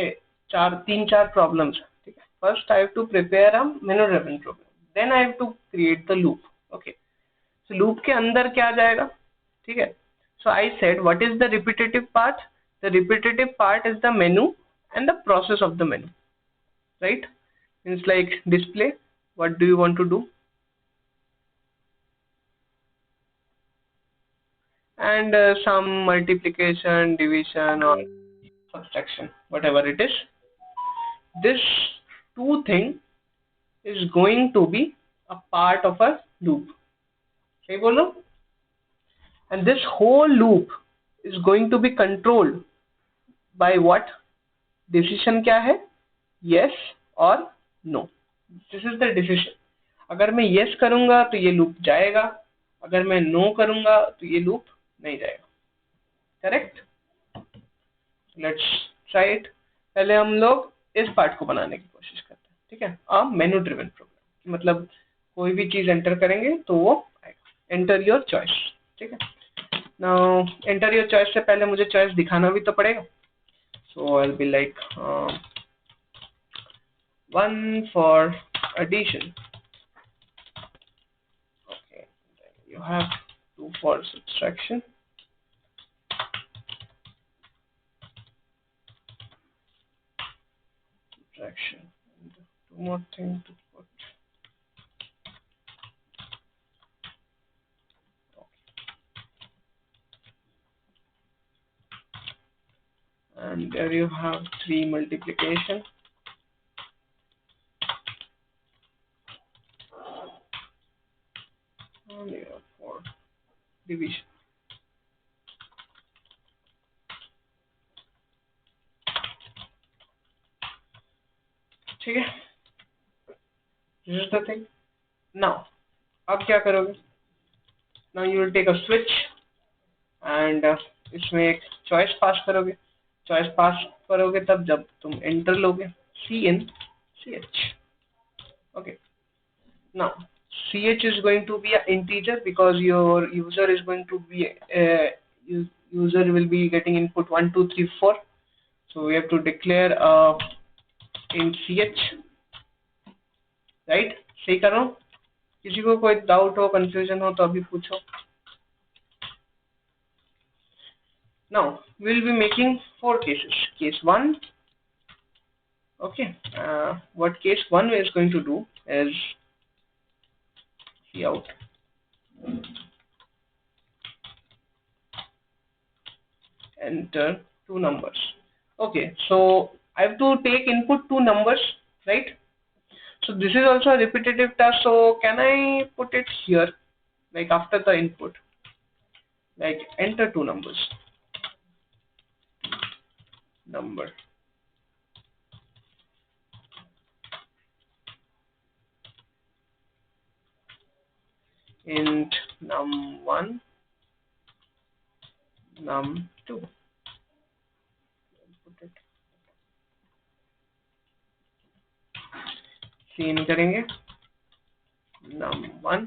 तीन चार प्रॉब्लम्स है, ठीक है। First I have to prepare a menu driven program, then I have to create the loop, okay. So loop के अंदर क्या जाएगा, ठीक है। So I said what is the repetitive part, the repetitive part is the menu and the process of the menu, right? It's like display, what do you want to do, and some multiplication, division or subtraction, whatever it is. This two thing is going to be a part of a loop. Okay, bolo? And this whole loop is going to be controlled by what? Decision क्या है? Yes or no. This is the decision. अगर मैं yes करूंगा तो ये loop जाएगा, अगर मैं no करूंगा तो ये loop नहीं जाएगा. Correct? Let's try it. पहले हम लोग इस पार्ट को बनाने की कोशिश करते हैं. ठीक है? A menu driven program. मतलब कोई भी चीज एंटर करेंगे तो वो आएगा. Enter your choice. ठीक है? Now enter your choice से पहले मुझे choice दिखाना भी तो पड़ेगा. So I'll be like 1 for addition. Okay, then you have 2 for subtraction. Subtraction. And 2 more things to put. And there you have 3 multiplication. And you have 4 division. ठीक है? This is the thing. Now, अब क्या करोगे? Now you will take a switch and इसमें एक choice pass करोगे. Choice pass करोगे तब जब तुम enter लोगे. C in CH. Okay. Now CH is going to be an integer because your user is going to be user will be getting input 1 2 3 4. So we have to declare int CH. Right? सही कर रहा हूँ? किसी को कोई doubt हो, confusion हो तो अभी पूछो. Now we'll be making 4 cases. Case 1. Okay. What case 1 is going to do is out. Enter 2 numbers. Okay, so I have to take input 2 numbers, right? So this is also a repetitive task. So can I put it here, like after the input, like enter 2 numbers. Number. Int num1, num2. Cin करेंगे num1,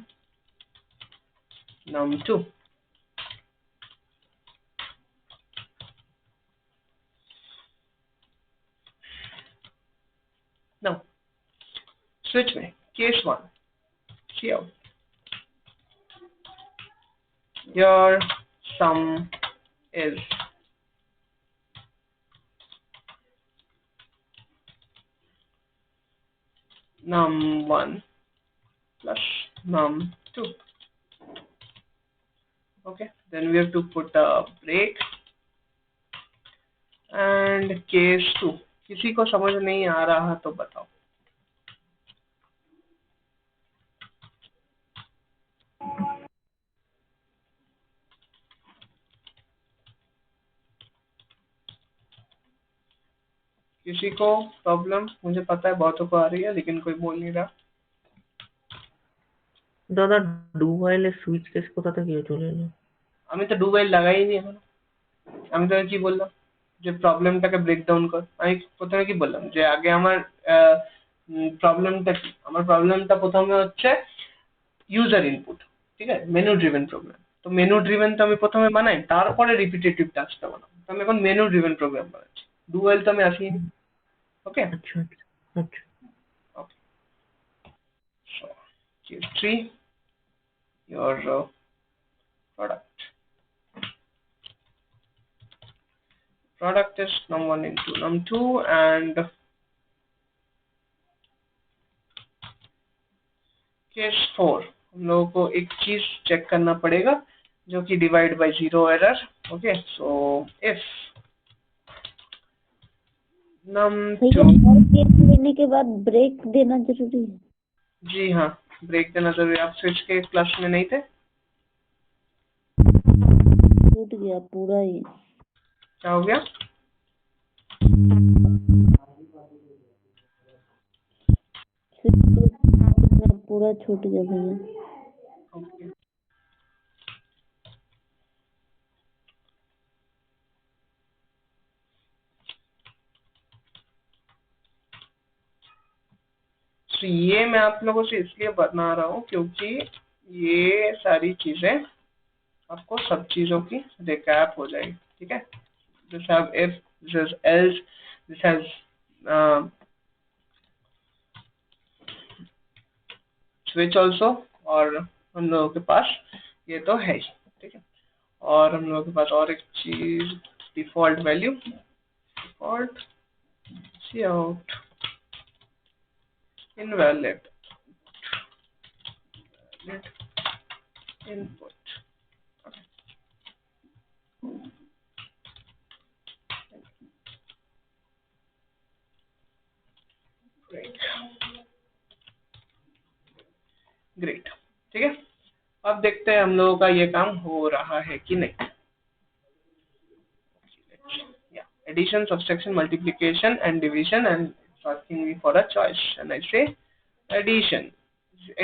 num2. Now switch में case 1. See out. Your sum is num1 plus num2. Okay, then we have to put a break and case 2. किसी को समझ नहीं आ रहा तो बताओ. किसी को प्रॉब्लम? मुझे पता है बहुतों को आ रही है लेकिन कोई बोल नहीं रहा. দাদা ডু হোয়াইলের সুইচ কেস কোথা থেকে চলে এলো? আমি তো ডু হোয়াইল লাগাইনি এখনো. আমি তো কি বললাম যে প্রবলেমটাকে ব্রেকডাউন কর. আমি প্রথমে কি বললাম যে আগে আমার প্রবলেমটা কি? আমার প্রবলেমটা প্রথমে হচ্ছে ইউজার ইনপুট. ঠিক আছে? Menu driven program. তো মেনু ড্রিভেন তো আমি প্রথমে বানাই, তারপরে রিপিটেটিভ টাস্কটা বানাবো. তো আমি এখন মেনু ড্রিভেন প্রোগ্রাম বানাচ্ছি. ডু হোয়াইল তো আমি আসিনি. ওকে, আচ্ছা আচ্ছা. okay. So case 3, your product is num1 into num2 and case 4 हम लोगों को एक चीज चेक करना पड़ेगा. जो कि divide by 0 error. Okay, so if भैया num2, हर केस लेने के बाद ब्रेक देना जरूरी है? जी हाँ, ब्रेक देना जरूरी. आप स्विच के क्लास में नहीं थे? टूट गया पूरा ही. क्या हो गया? पूरा छूट गया भैया. ओके, तो ये मैं आप लोगों से इसलिए बता रहा हूँ क्योंकि ये सारी चीजें आपको सब चीजों की रिकैप हो जाएगी. ठीक है, this have if, this has else, this has switch also, और हम लोगों के पास ये तो है ही. ठीक है, और हम लोगों के पास और एक चीज, default value, default cout invalid input. Great. ठीक है, अब देखते हैं हम लोगों का ये काम हो रहा है कि नहीं. Addition, subtraction, multiplication and division, and it's asking me for a choice, and I say addition.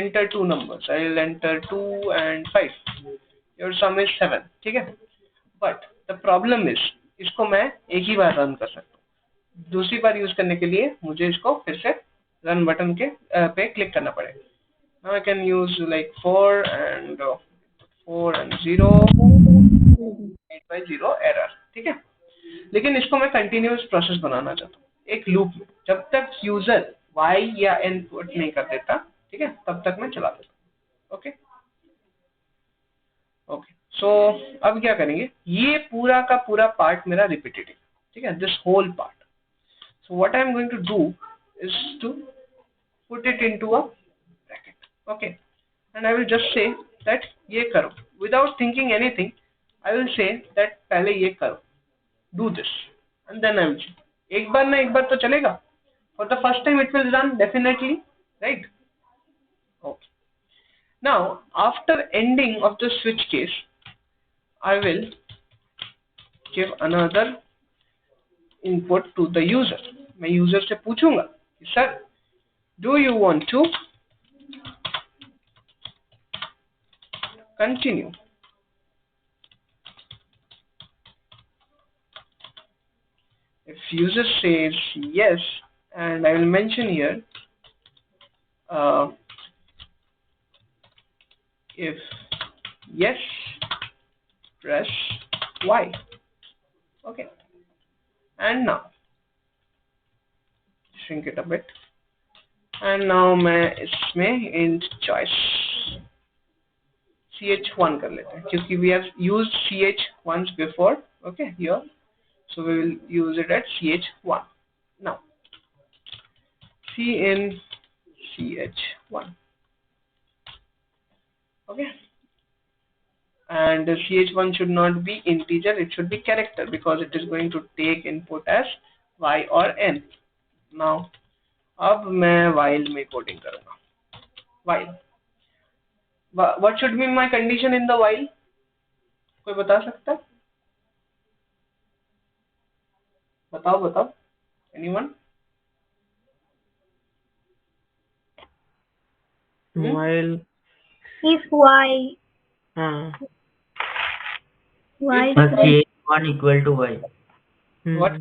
Enter two numbers. I will enter 2 and 5. Your sum is 7. ठीक है, but the problem is इसको मैं एक ही बार रन कर सकता हूँ. दूसरी बार use करने के लिए मुझे इसको फिर से रन बटन के पे क्लिक करना पड़ेगा. Now I can use like 4 and 0, 8/0 error. ठीक है, लेकिन इसको मैं कंटिन्यूअस प्रोसेस बनाना चाहता हूँ, एक लूप में. जब तक यूजर y या n पुट नहीं कर देता, ठीक है, तब तक मैं चला देता हूँ. ओके ओके, सो अब क्या करेंगे, ये पूरा का पूरा पार्ट मेरा रिपीटेटिव. ठीक है, this whole part. So what I am going to do is to put it into a bracket. Okay, and I will just say that ये करो without thinking anything. I will say that पहले ये करो, do this, and then I will see. एक बार ना एक बार तो चलेगा. For the first time it will run definitely, right? Okay. Now after ending of the switch case, I will give another input to the user. मैं user से पूछूंगा कि sir, do you want to continue? If user says yes, and I will mention here, if yes, press Y. Okay, and now shrink it a bit, and now मैं इसमें int choice ch1 कर लेते हैं क्योंकि we have used ch once before. Okay, here, so we will use it at ch1. Now cin ch1. Okay, and the ch1 should not be integer, it should be character, because it is going to take input as y or n. Now अब मैं while में coding करूंगा. while, what should be my condition in the while? कोई बता सकता है? बताओ बताओ, anyone? while if y हाँ y ch1 equal to y. What?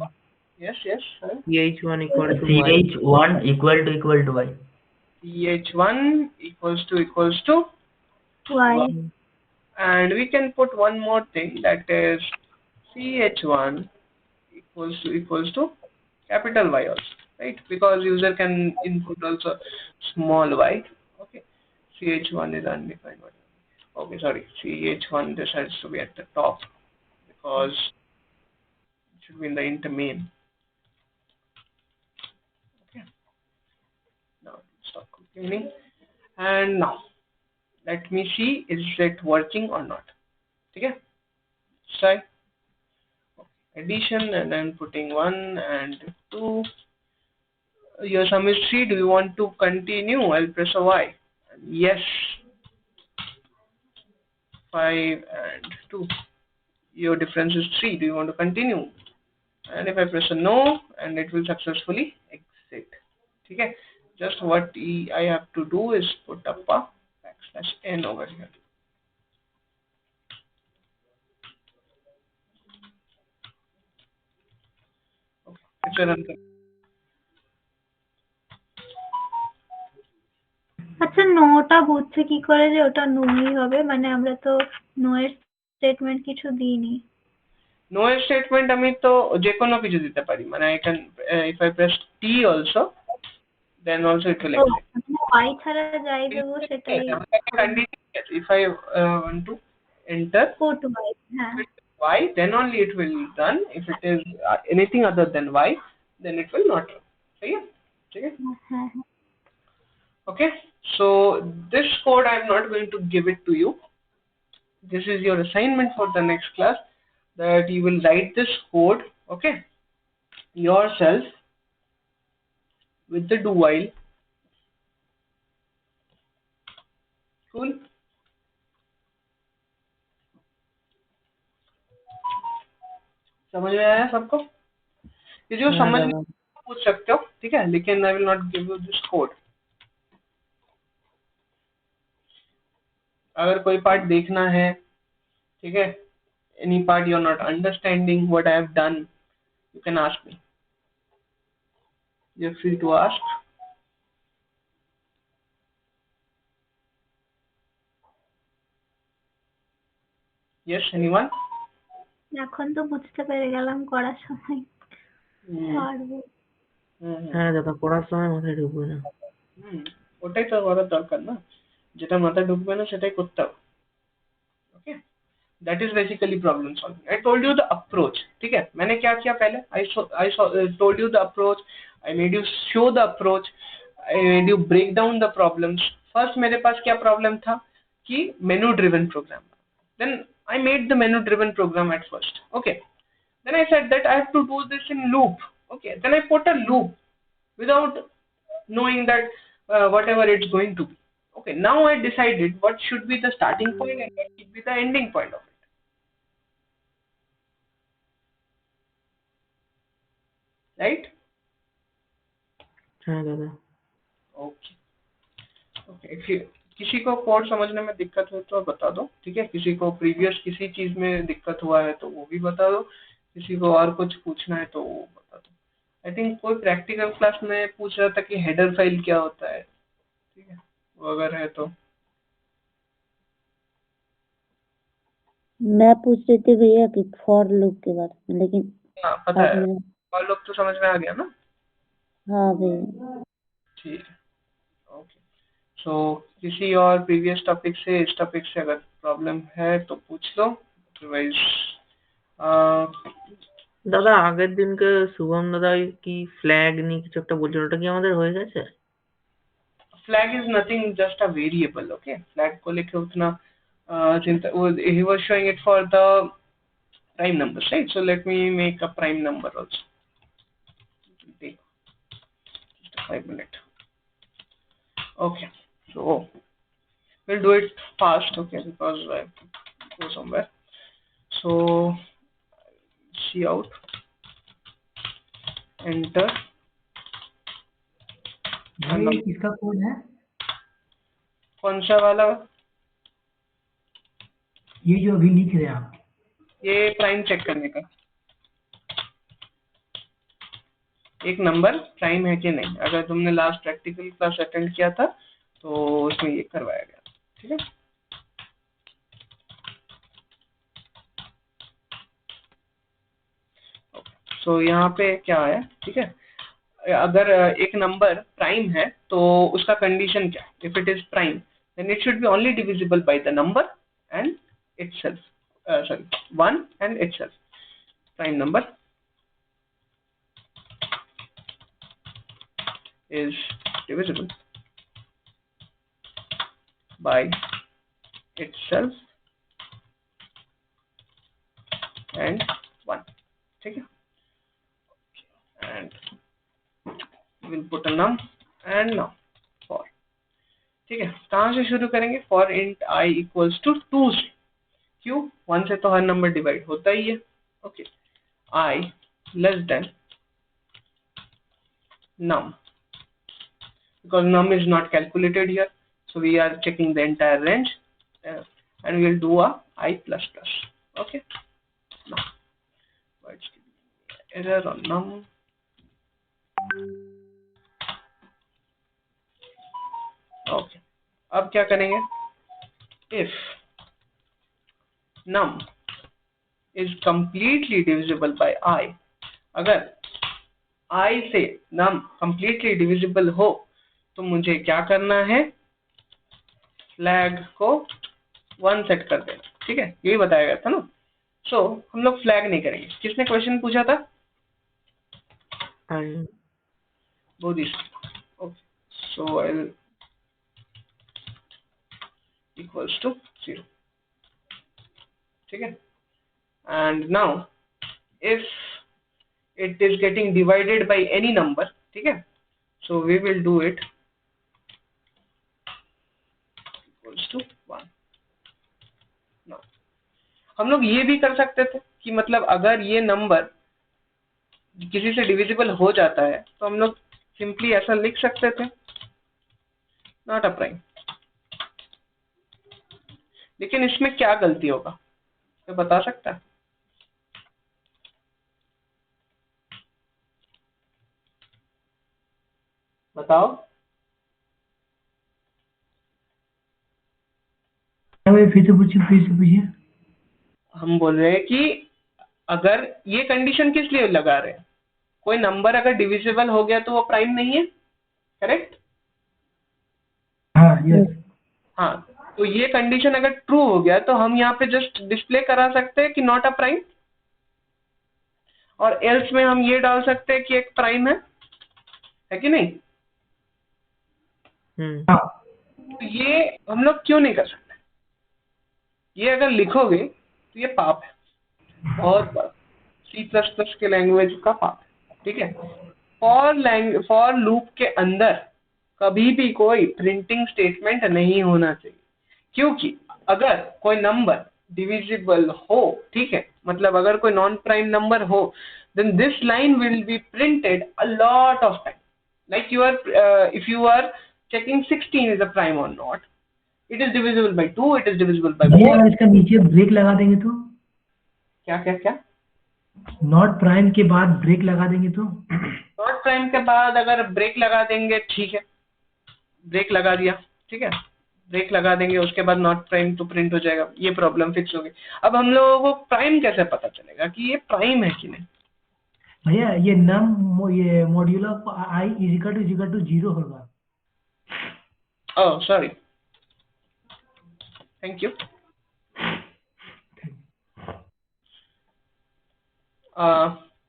Yes, yes, sir. ch1 equal to y. ch1 equal to y. ch1 equals to y and we can put one more thing, that is ch1 equals to capital Y also, right? Because user can input also small y. Okay, ch1 is undefined. Okay, sorry, ch1, this has to be at the top because it should be in the int main. Okay, now stop complaining, and now let me see, is it working or not? ठीक है, try addition and then putting 1 and 2. Your sum is 3. Do you want to continue? I'll press a Y. Yes. 5 and 2. Your difference is 3. Do you want to continue? And if I press a no, and it will successfully exit. Okay. Just what I have to do is put up a \n over here. Okay. It's a run. আচ্ছা নোটা বুঝছে কি করে যে ওটা নোই হবে, মানে আমরা তো নো এর স্টেটমেন্ট কিছু দিইনি। নো এর স্টেটমেন্ট আমি তো যে কোনো কিছু দিতে পারি, মানে I can if I press T also, then also it will exit. y ছাড়া যাই দেবো সেটাই। If I want to enter go to y, হ্যাঁ y, then only it will run. If it is anything other than y, then it will not run. Okay? হ্যাঁ। Okay, so this code I am not going to give it to you. This is your assignment for the next class, that you will write this code, okay, yourself with the do while. Cool. समझ में आया सबको? ये जो समझ में पूछ सकते हो, ठीक है, लेकिन I will not give you this code. अगर कोई पार्ट देखना है, ठीक है, any part you are not understanding what I have done, you can ask me. You're free to ask. Yes, anyone? এখন তো বুঝতে পেরে গেলাম করার সময় পারবো। হ্যাঁ দাদা, পড়ার সময় মাথায় ঢুকবে না। ওটাই তো করার দরকার না, যেটা মাথায় ঢুকবে না সেটাই করতে হবে। Okay, that is basically problem solving. I told you the approach, ठीक है, मैंने क्या किया पहले, I told you the approach, I made you show the approach, I made you break down the problems. First मेरे पास क्या problem था कि menu driven program, then I made the menu driven program at first. Okay, then I said that I have to do this in loop. Okay, then I put a loop without knowing that whatever it's going to be. Okay, now I decided what should be the starting point and what should be the ending point of it. Right? हाँ दादा। Okay. Okay. If you किसी को code समझने में दिक्कत हो तो बता दो, ठीक है, किसी को प्रीवियस किसी चीज में दिक्कत हुआ है तो वो भी बता दो, किसी को और कुछ पूछना है तो वो बता दो। आई थिंक कोई प्रैक्टिकल क्लास में पूछ रहा था कि हेडर फाइल क्या होता है, ठीक है, वो अगर है तो। मैं पूछ रही थी भैया कि फॉर लूप के बारे में, लेकिन हाँ पता है, और लोग तो समझ में आ गया ना। हाँ भैया ठीक है, ओके। सो किसी और प्रीवियस टॉपिक से, इस टॉपिक से अगर प्रॉब्लम है तो पूछ लो, अदरवाइज দাদা আগের দিনকে শুভম দাদা কি ফ্ল্যাগ নিয়ে কিছু একটা বলছিল, ওটা কি আমাদের হয়ে গেছে? flag is nothing, just a variable. Okay, flag को लेके उतना चिंता, he was showing it for the prime numbers, right? So let me make a prime number also. Take just 5 minutes. Okay, so we'll do it fast, okay, because I have to go somewhere. So see out, enter. ये किसका code है? कौन सा वाला? ये जो अभी लिख रहे हैं आप? ये प्राइम चेक करने का, एक नंबर प्राइम है कि नहीं। अगर तुमने लास्ट प्रैक्टिकल क्लास अटेंड किया था तो उसमें ये करवाया गया, ठीक है। सो यहाँ पे क्या है, ठीक है, अगर एक नंबर प्राइम है तो उसका कंडीशन क्या है? If it is prime then it should be only divisible by the number and itself, sorry, 1 and itself. Prime number is divisible by itself and 1, ठीक है, and will put num and num for, ठीक है। कहाँ से शुरू करेंगे? For int i equals to 2 से, क्यों? 1 से तो हर नंबर डिवाइड होता ही है, okay. i less then num, because num is not calculated here, so we are checking the entire range, and we will do a I plus plus, okay. Now what's error on num? Okay, अब क्या करेंगे? If num is completely divisible by I, अगर I से num completely divisible हो तो मुझे क्या करना है? फ्लैग को 1 सेट कर देना, ठीक है, यही बताया गया था ना। सो हम लोग फ्लैग नहीं करेंगे। किसने क्वेश्चन पूछा था? Bodhish. Okay, so I will equals to 0, ठीक है। And now if it is getting divided by any number, ठीक है, so we will do it equals to 1. now हम लोग ये भी कर सकते थे कि मतलब अगर ये नंबर किसी से डिविजिबल हो जाता है तो हम लोग सिंपली ऐसा लिख सकते थे, नॉट अ प्राइम। लेकिन इसमें क्या गलती होगा, तो बता सकता है? बताओ। फिर से पूछिए। हम बोल रहे हैं कि अगर ये कंडीशन किस लिए लगा रहे हैं? कोई नंबर अगर डिविजिबल हो गया तो वो प्राइम नहीं है, करेक्ट? हाँ, यस। हाँ, तो ये कंडीशन अगर ट्रू हो गया तो हम यहाँ पे जस्ट डिस्प्ले करा सकते हैं कि नॉट अ प्राइम, और एल्स में हम ये डाल सकते हैं कि एक प्राइम है कि नहीं? तो ये हम लोग क्यों नहीं कर सकते? ये अगर लिखोगे तो ये पाप है, बहुत बड़ा C++ के लैंग्वेज का पाप है, ठीक है। फॉर लूप के अंदर कभी भी कोई प्रिंटिंग स्टेटमेंट नहीं होना चाहिए, क्योंकि अगर कोई नंबर डिविजिबल हो, ठीक है, मतलब अगर कोई नॉन प्राइम नंबर हो, then this line will be printed a lot of time, like if you are checking 16 is a prime or not, it is divisible by 2, it is divisible by 4. अगर इसका नीचे break लगा देंगे तो क्या not prime के बाद break लगा देंगे तो? नॉट प्राइम के बाद अगर ब्रेक लगा देंगे, ठीक है, ब्रेक लगा दिया, ठीक है, ब्रेक लगा देंगे, उसके बाद नॉट प्राइम तो प्रिंट हो जाएगा, ये प्रॉब्लम फिक्स होगी। अब हम लोगों को प्राइम कैसे पता चलेगा कि ये प्राइम है कि नहीं? भैया ये ये module of I is equal to 0 होगा। Oh sorry, thank you.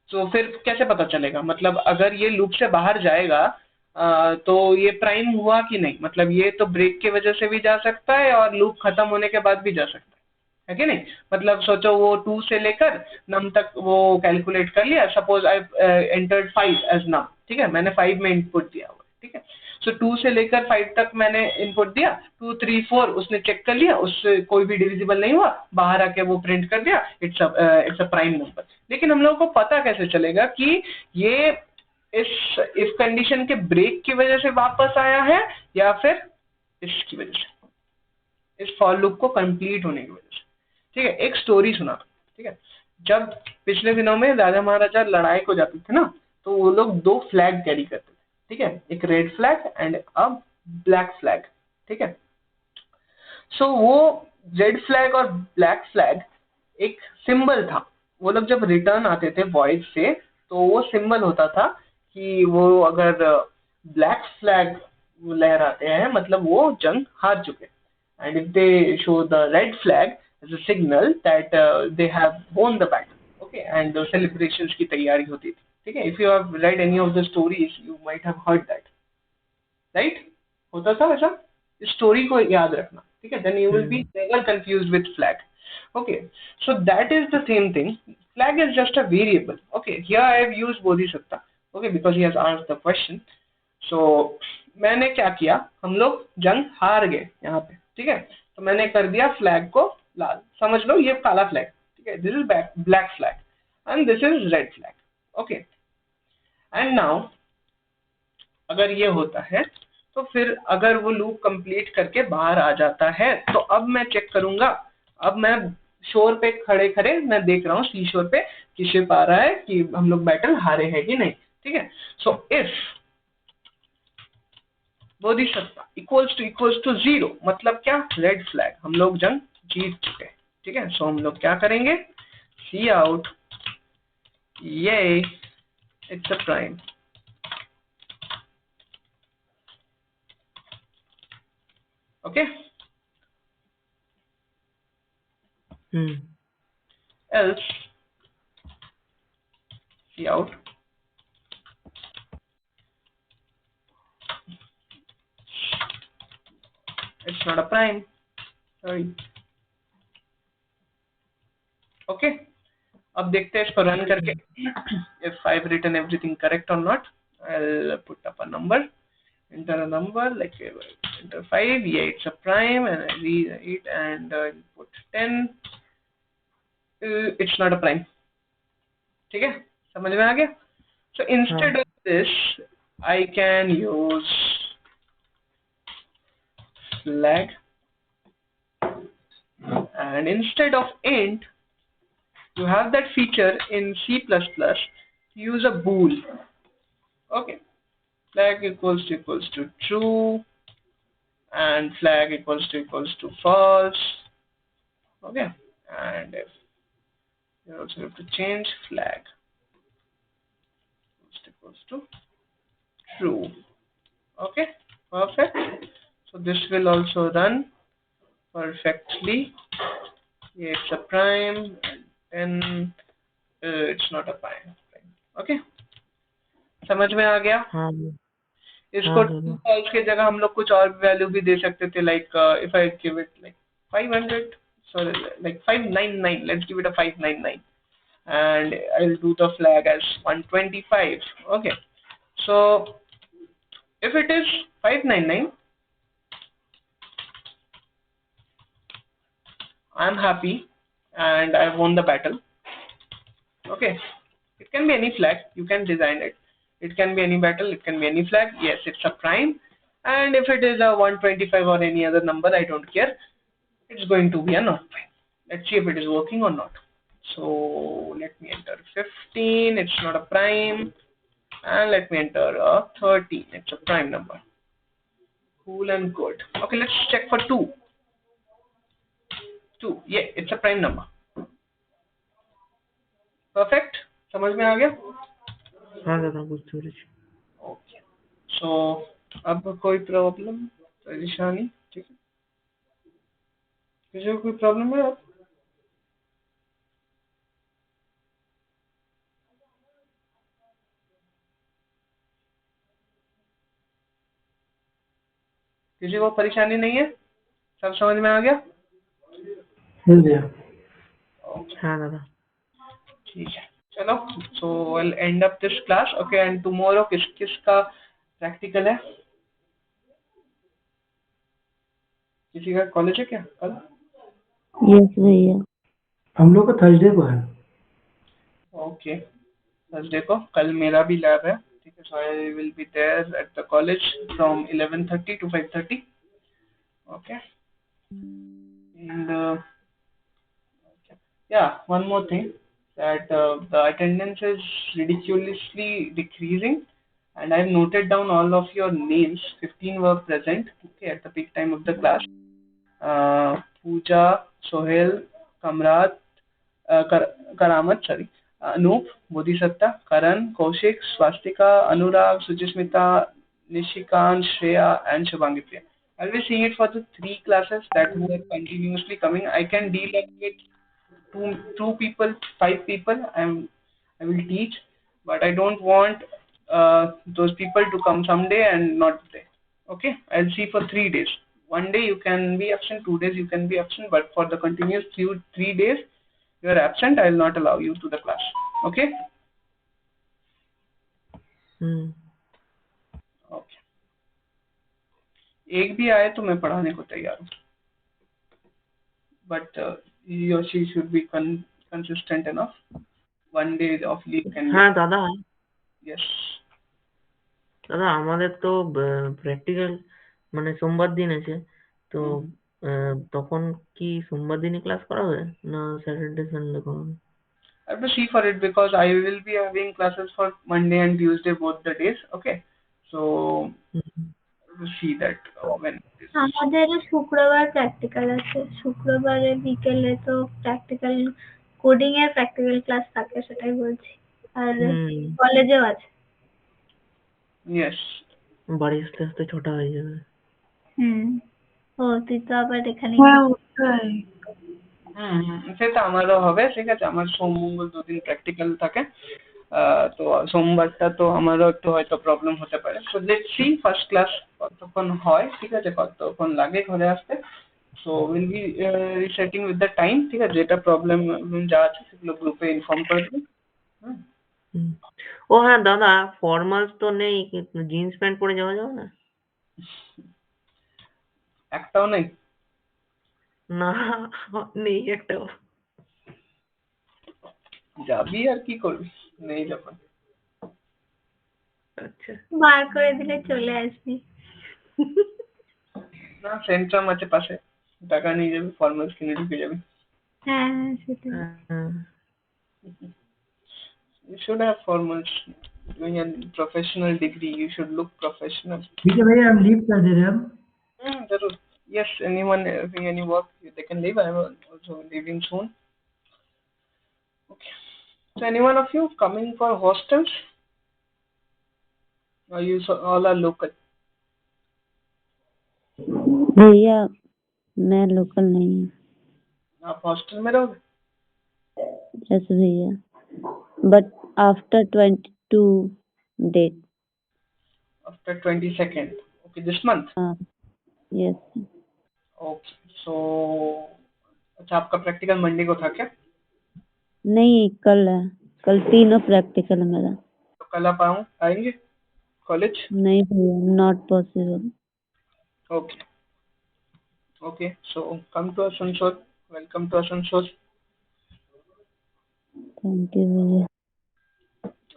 तो फिर कैसे पता चलेगा? मतलब अगर ये लूप से बाहर जाएगा तो ये प्राइम हुआ कि नहीं? मतलब ये तो ब्रेक की वजह से भी जा सकता है और लूप खत्म होने के बाद भी जा सकता है कि नहीं? मतलब सोचो वो 2 से लेकर नम तक वो कैलकुलेट कर लिया, सपोज आई एंटर्ड 5 एज नम, ठीक है, मैंने 5 में इनपुट दिया हुआ, ठीक है। सो 2 से लेकर 5 तक मैंने इनपुट दिया, 2 3 4 उसने चेक कर लिया, उससे कोई भी डिविजिबल नहीं हुआ, बाहर आके वो प्रिंट कर दिया, इट्स अ प्राइम नंबर। लेकिन हम लोगों को पता कैसे चलेगा कि ये इस कंडीशन के ब्रेक की वजह से वापस आया है या फिर इसकी वजह से, इस फॉर लूप को कंप्लीट होने की वजह से, ठीक है। एक स्टोरी सुना, ठीक है, जब पिछले दिनों में राजा महाराजा लड़ाई को जाते थे ना, तो वो लोग 2 फ्लैग कैरी करते थे, ठीक है, एक red flag and a black flag, ठीक है। सो वो रेड फ्लैग और ब्लैक फ्लैग एक सिंबल था, वो लोग जब रिटर्न आते थे वॉइस से तो वो सिंबल होता था कि वो अगर ब्लैक फ्लैग लहराते हैं मतलब वो जंग हार चुके, and if they show the red flag as a signal that they have won the battle, okay, and celebrations की तैयारी होती थी, ठीक है। If you have read any of the stories you might have heard that, right? होता था वैसा, इस स्टोरी को याद रखना, ठीक है, then you will be never confused with flag. Okay, so that is the same thing. Flag is just a variable. Okay, here I have used Bodhisatta. Okay, because he has asked the question. So मैंने क्या किया, हम लोग जंग हार गए यहाँ पे, ठीक है, तो मैंने कर दिया फ्लैग को लाल, समझ लो ये काला फ्लैग, ठीक है, this is black flag and this is red flag. Okay, and now अगर ये होता है तो फिर अगर वो लूप कंप्लीट करके बाहर आ जाता है तो अब मैं चेक करूंगा, अब मैं शोर पे खड़े खड़े मैं देख रहा हूँ सी शोर पे कि शिप आ रहा है कि हम लोग बैटल हारे हैं कि नहीं, ठीक है. सो इफ बोधिसत्ता इक्वल्स टू 0 मतलब क्या, रेड फ्लैग, हम लोग जंग जीत चुके, ठीक है. सो हम लोग क्या करेंगे, सी आउट ये it's a prime. Okay, else see out it's not a prime, sorry. Okay, अब देखते हैं इसको रन करके if I've written everything correct or not. I'll put up a number, enter a number like enter 5, yeah it's a prime, and I read it and I'll put 10. It's not a prime, ठीक है, समझ में आ गया. So instead of this I can use flag, and instead of int you have that feature in C++ to use a bool. Okay, flag equals to true and flag equals to false. Okay, and if you also have to change flag equals to true. Okay, perfect. So this will also run perfectly. Yeah, it's a prime, and it's not a prime. Okay, समझ में आ गया. इसको true false की जगह हम लोग कुछ और वैल्यू भी दे सकते थे, like if I give it like 500, sorry, like 599, let's give it a 599, and I'll do the flag as 125. Okay, so if it is 599, I'm happy and I won the battle. Okay, it can be any flag, you can design it. It can be any battle, it can be any flag. Yes, it's a prime, and if it is a 125 or any other number, I don't care. It's going to be a not prime. Let's see if it is working or not. So let me enter 15, it's not a prime, and let me enter 13, it's a prime number. Cool and good. Okay, let's check for 2. 2, yeah, it's a prime number. Perfect, समझ में आ गया. हाँ दादा कुछ थोड़ी. Okay, so अब कोई problem, परेशानी, ठीक है, किसी को कोई प्रॉब्लम है? किसी को परेशानी नहीं है, सब समझ में आ गया. हाँ दादा ठीक है, चलो. सो I'll end up this class. Okay, and tomorrow किसका प्रैक्टिकल है? किसी का कॉलेज है क्या कल? यस भैया, हम लोग का थर्सडे को है. ओके, थर्सडे को. कल मेरा भी लैब है, ठीक है. So I will be there at the college from 11:30 to 5:30. Okay, and yeah, one more thing, that the attendance is ridiculously decreasing, and I've noted down all of your names. 15 were present, okay, at the peak time of the class. Pooja, Sohail, Kamrat, Karamat, sorry, Anoop, Bodhisatta, Karan, Kaushik, Swastika, Anurag, Sujismita, Nishikant, Shreya, and Shubhangi Priya. I'll be seeing it for the 3 classes that were continuously coming. I can deal with 2 people, 5 people. I will teach, but I don't want those people to come someday and not there. Okay, I'll see for 3 days. 1 day you can be absent, 2 days you can be absent, but for the continuous 3 days you are absent, I will not allow you to the class. Okay? Okay. एक भी आए तो मैं पढ़ाने को तैयार हूँ, but he or she should be consistent enough. 1 day of leave can be. হ্যাঁ দাদা, Yes. দাদা আমাদের তো প্র্যাকটিক্যাল মানে সোমবার দিন আছে, তো তখন কি সোমবার দিনই ক্লাস করা হবে না স্যাটারডে সানডে করাবে? I have to see for it because I will be having classes for Monday and Tuesday both the days. Okay, so we'll see that when it is. আমাদেরও শুক্রবার প্র্যাকটিক্যাল আছে, শুক্রবারে বিকেলে তো প্র্যাকটিক্যাল কোডিং এর practical class থাকে, সেটাই বলছি। আর কলেজেও আছে। Yes. বাড়ি আসতে আসতে 6টা হয়ে যাবে। ও তুই তো আবার এখানে সেটা আমারও হবে, ঠিক আছে। আমার সোম মঙ্গল দুদিন প্র্যাকটিক্যাল থাকে, তো সোমবারটা তো আমারও একটু হয়তো প্রবলেম হতে পারে। So let's see first class কতক্ষণ হয়, ঠিক আছে, কতক্ষণ লাগে ঘরে আসতে। So will be resetting with the time, ঠিক আছে। যেটা প্রবলেম যা আছে সেগুলো গ্রুপে ইনফর্ম করে দেবেন। ও হ্যাঁ দাদা, ফর্মালস তো নেই, জিন্স প্যান্ট পরে যাওয়া যাবে না? একটাও নেই? না নেই একটাও। যাবি আর কি করবি নেই যখন। আচ্ছা, বার করে দিলে চলে আসবি। না, সেন্ট্রাম আছে পাশে, টাকা নিয়ে যাবি, ফর্মালস কিনে ঢুকে যাবি। হ্যাঁ সেটাই। You should have formals. Doing a professional degree, you should look professional. ठीक है भैया, हम लीव कर दे रहे हैं हम। जरूर। Yes, anyone having any work, they can leave. I am also leaving soon. Okay. So, anyone of you coming for hostels? Or you all are local? भैया मैं लोकल नहीं हूँ। आप हॉस्टल में रहोगे? यस भैया, but after 22 date. After 22nd. Okay, this month? Yes. Okay. So, अच्छा, आपका प्रैक्टिकल मंडे को था क्या? नहीं, कल है, कल तीनों प्रैक्टिकल है मेरा। तो कल आप आएंगे कॉलेज? नहीं भैया, not possible. Okay. Okay, so come to Asansol. Welcome to Asansol. Thank you भैया।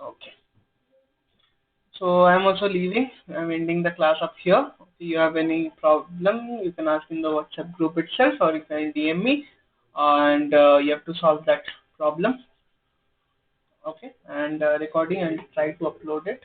Okay. So I'm also leaving. I'm ending the class up here. If you have any problem, you can ask in the WhatsApp group itself, or you can DM me, and you have to solve that problem. Okay, and recording and try to upload it.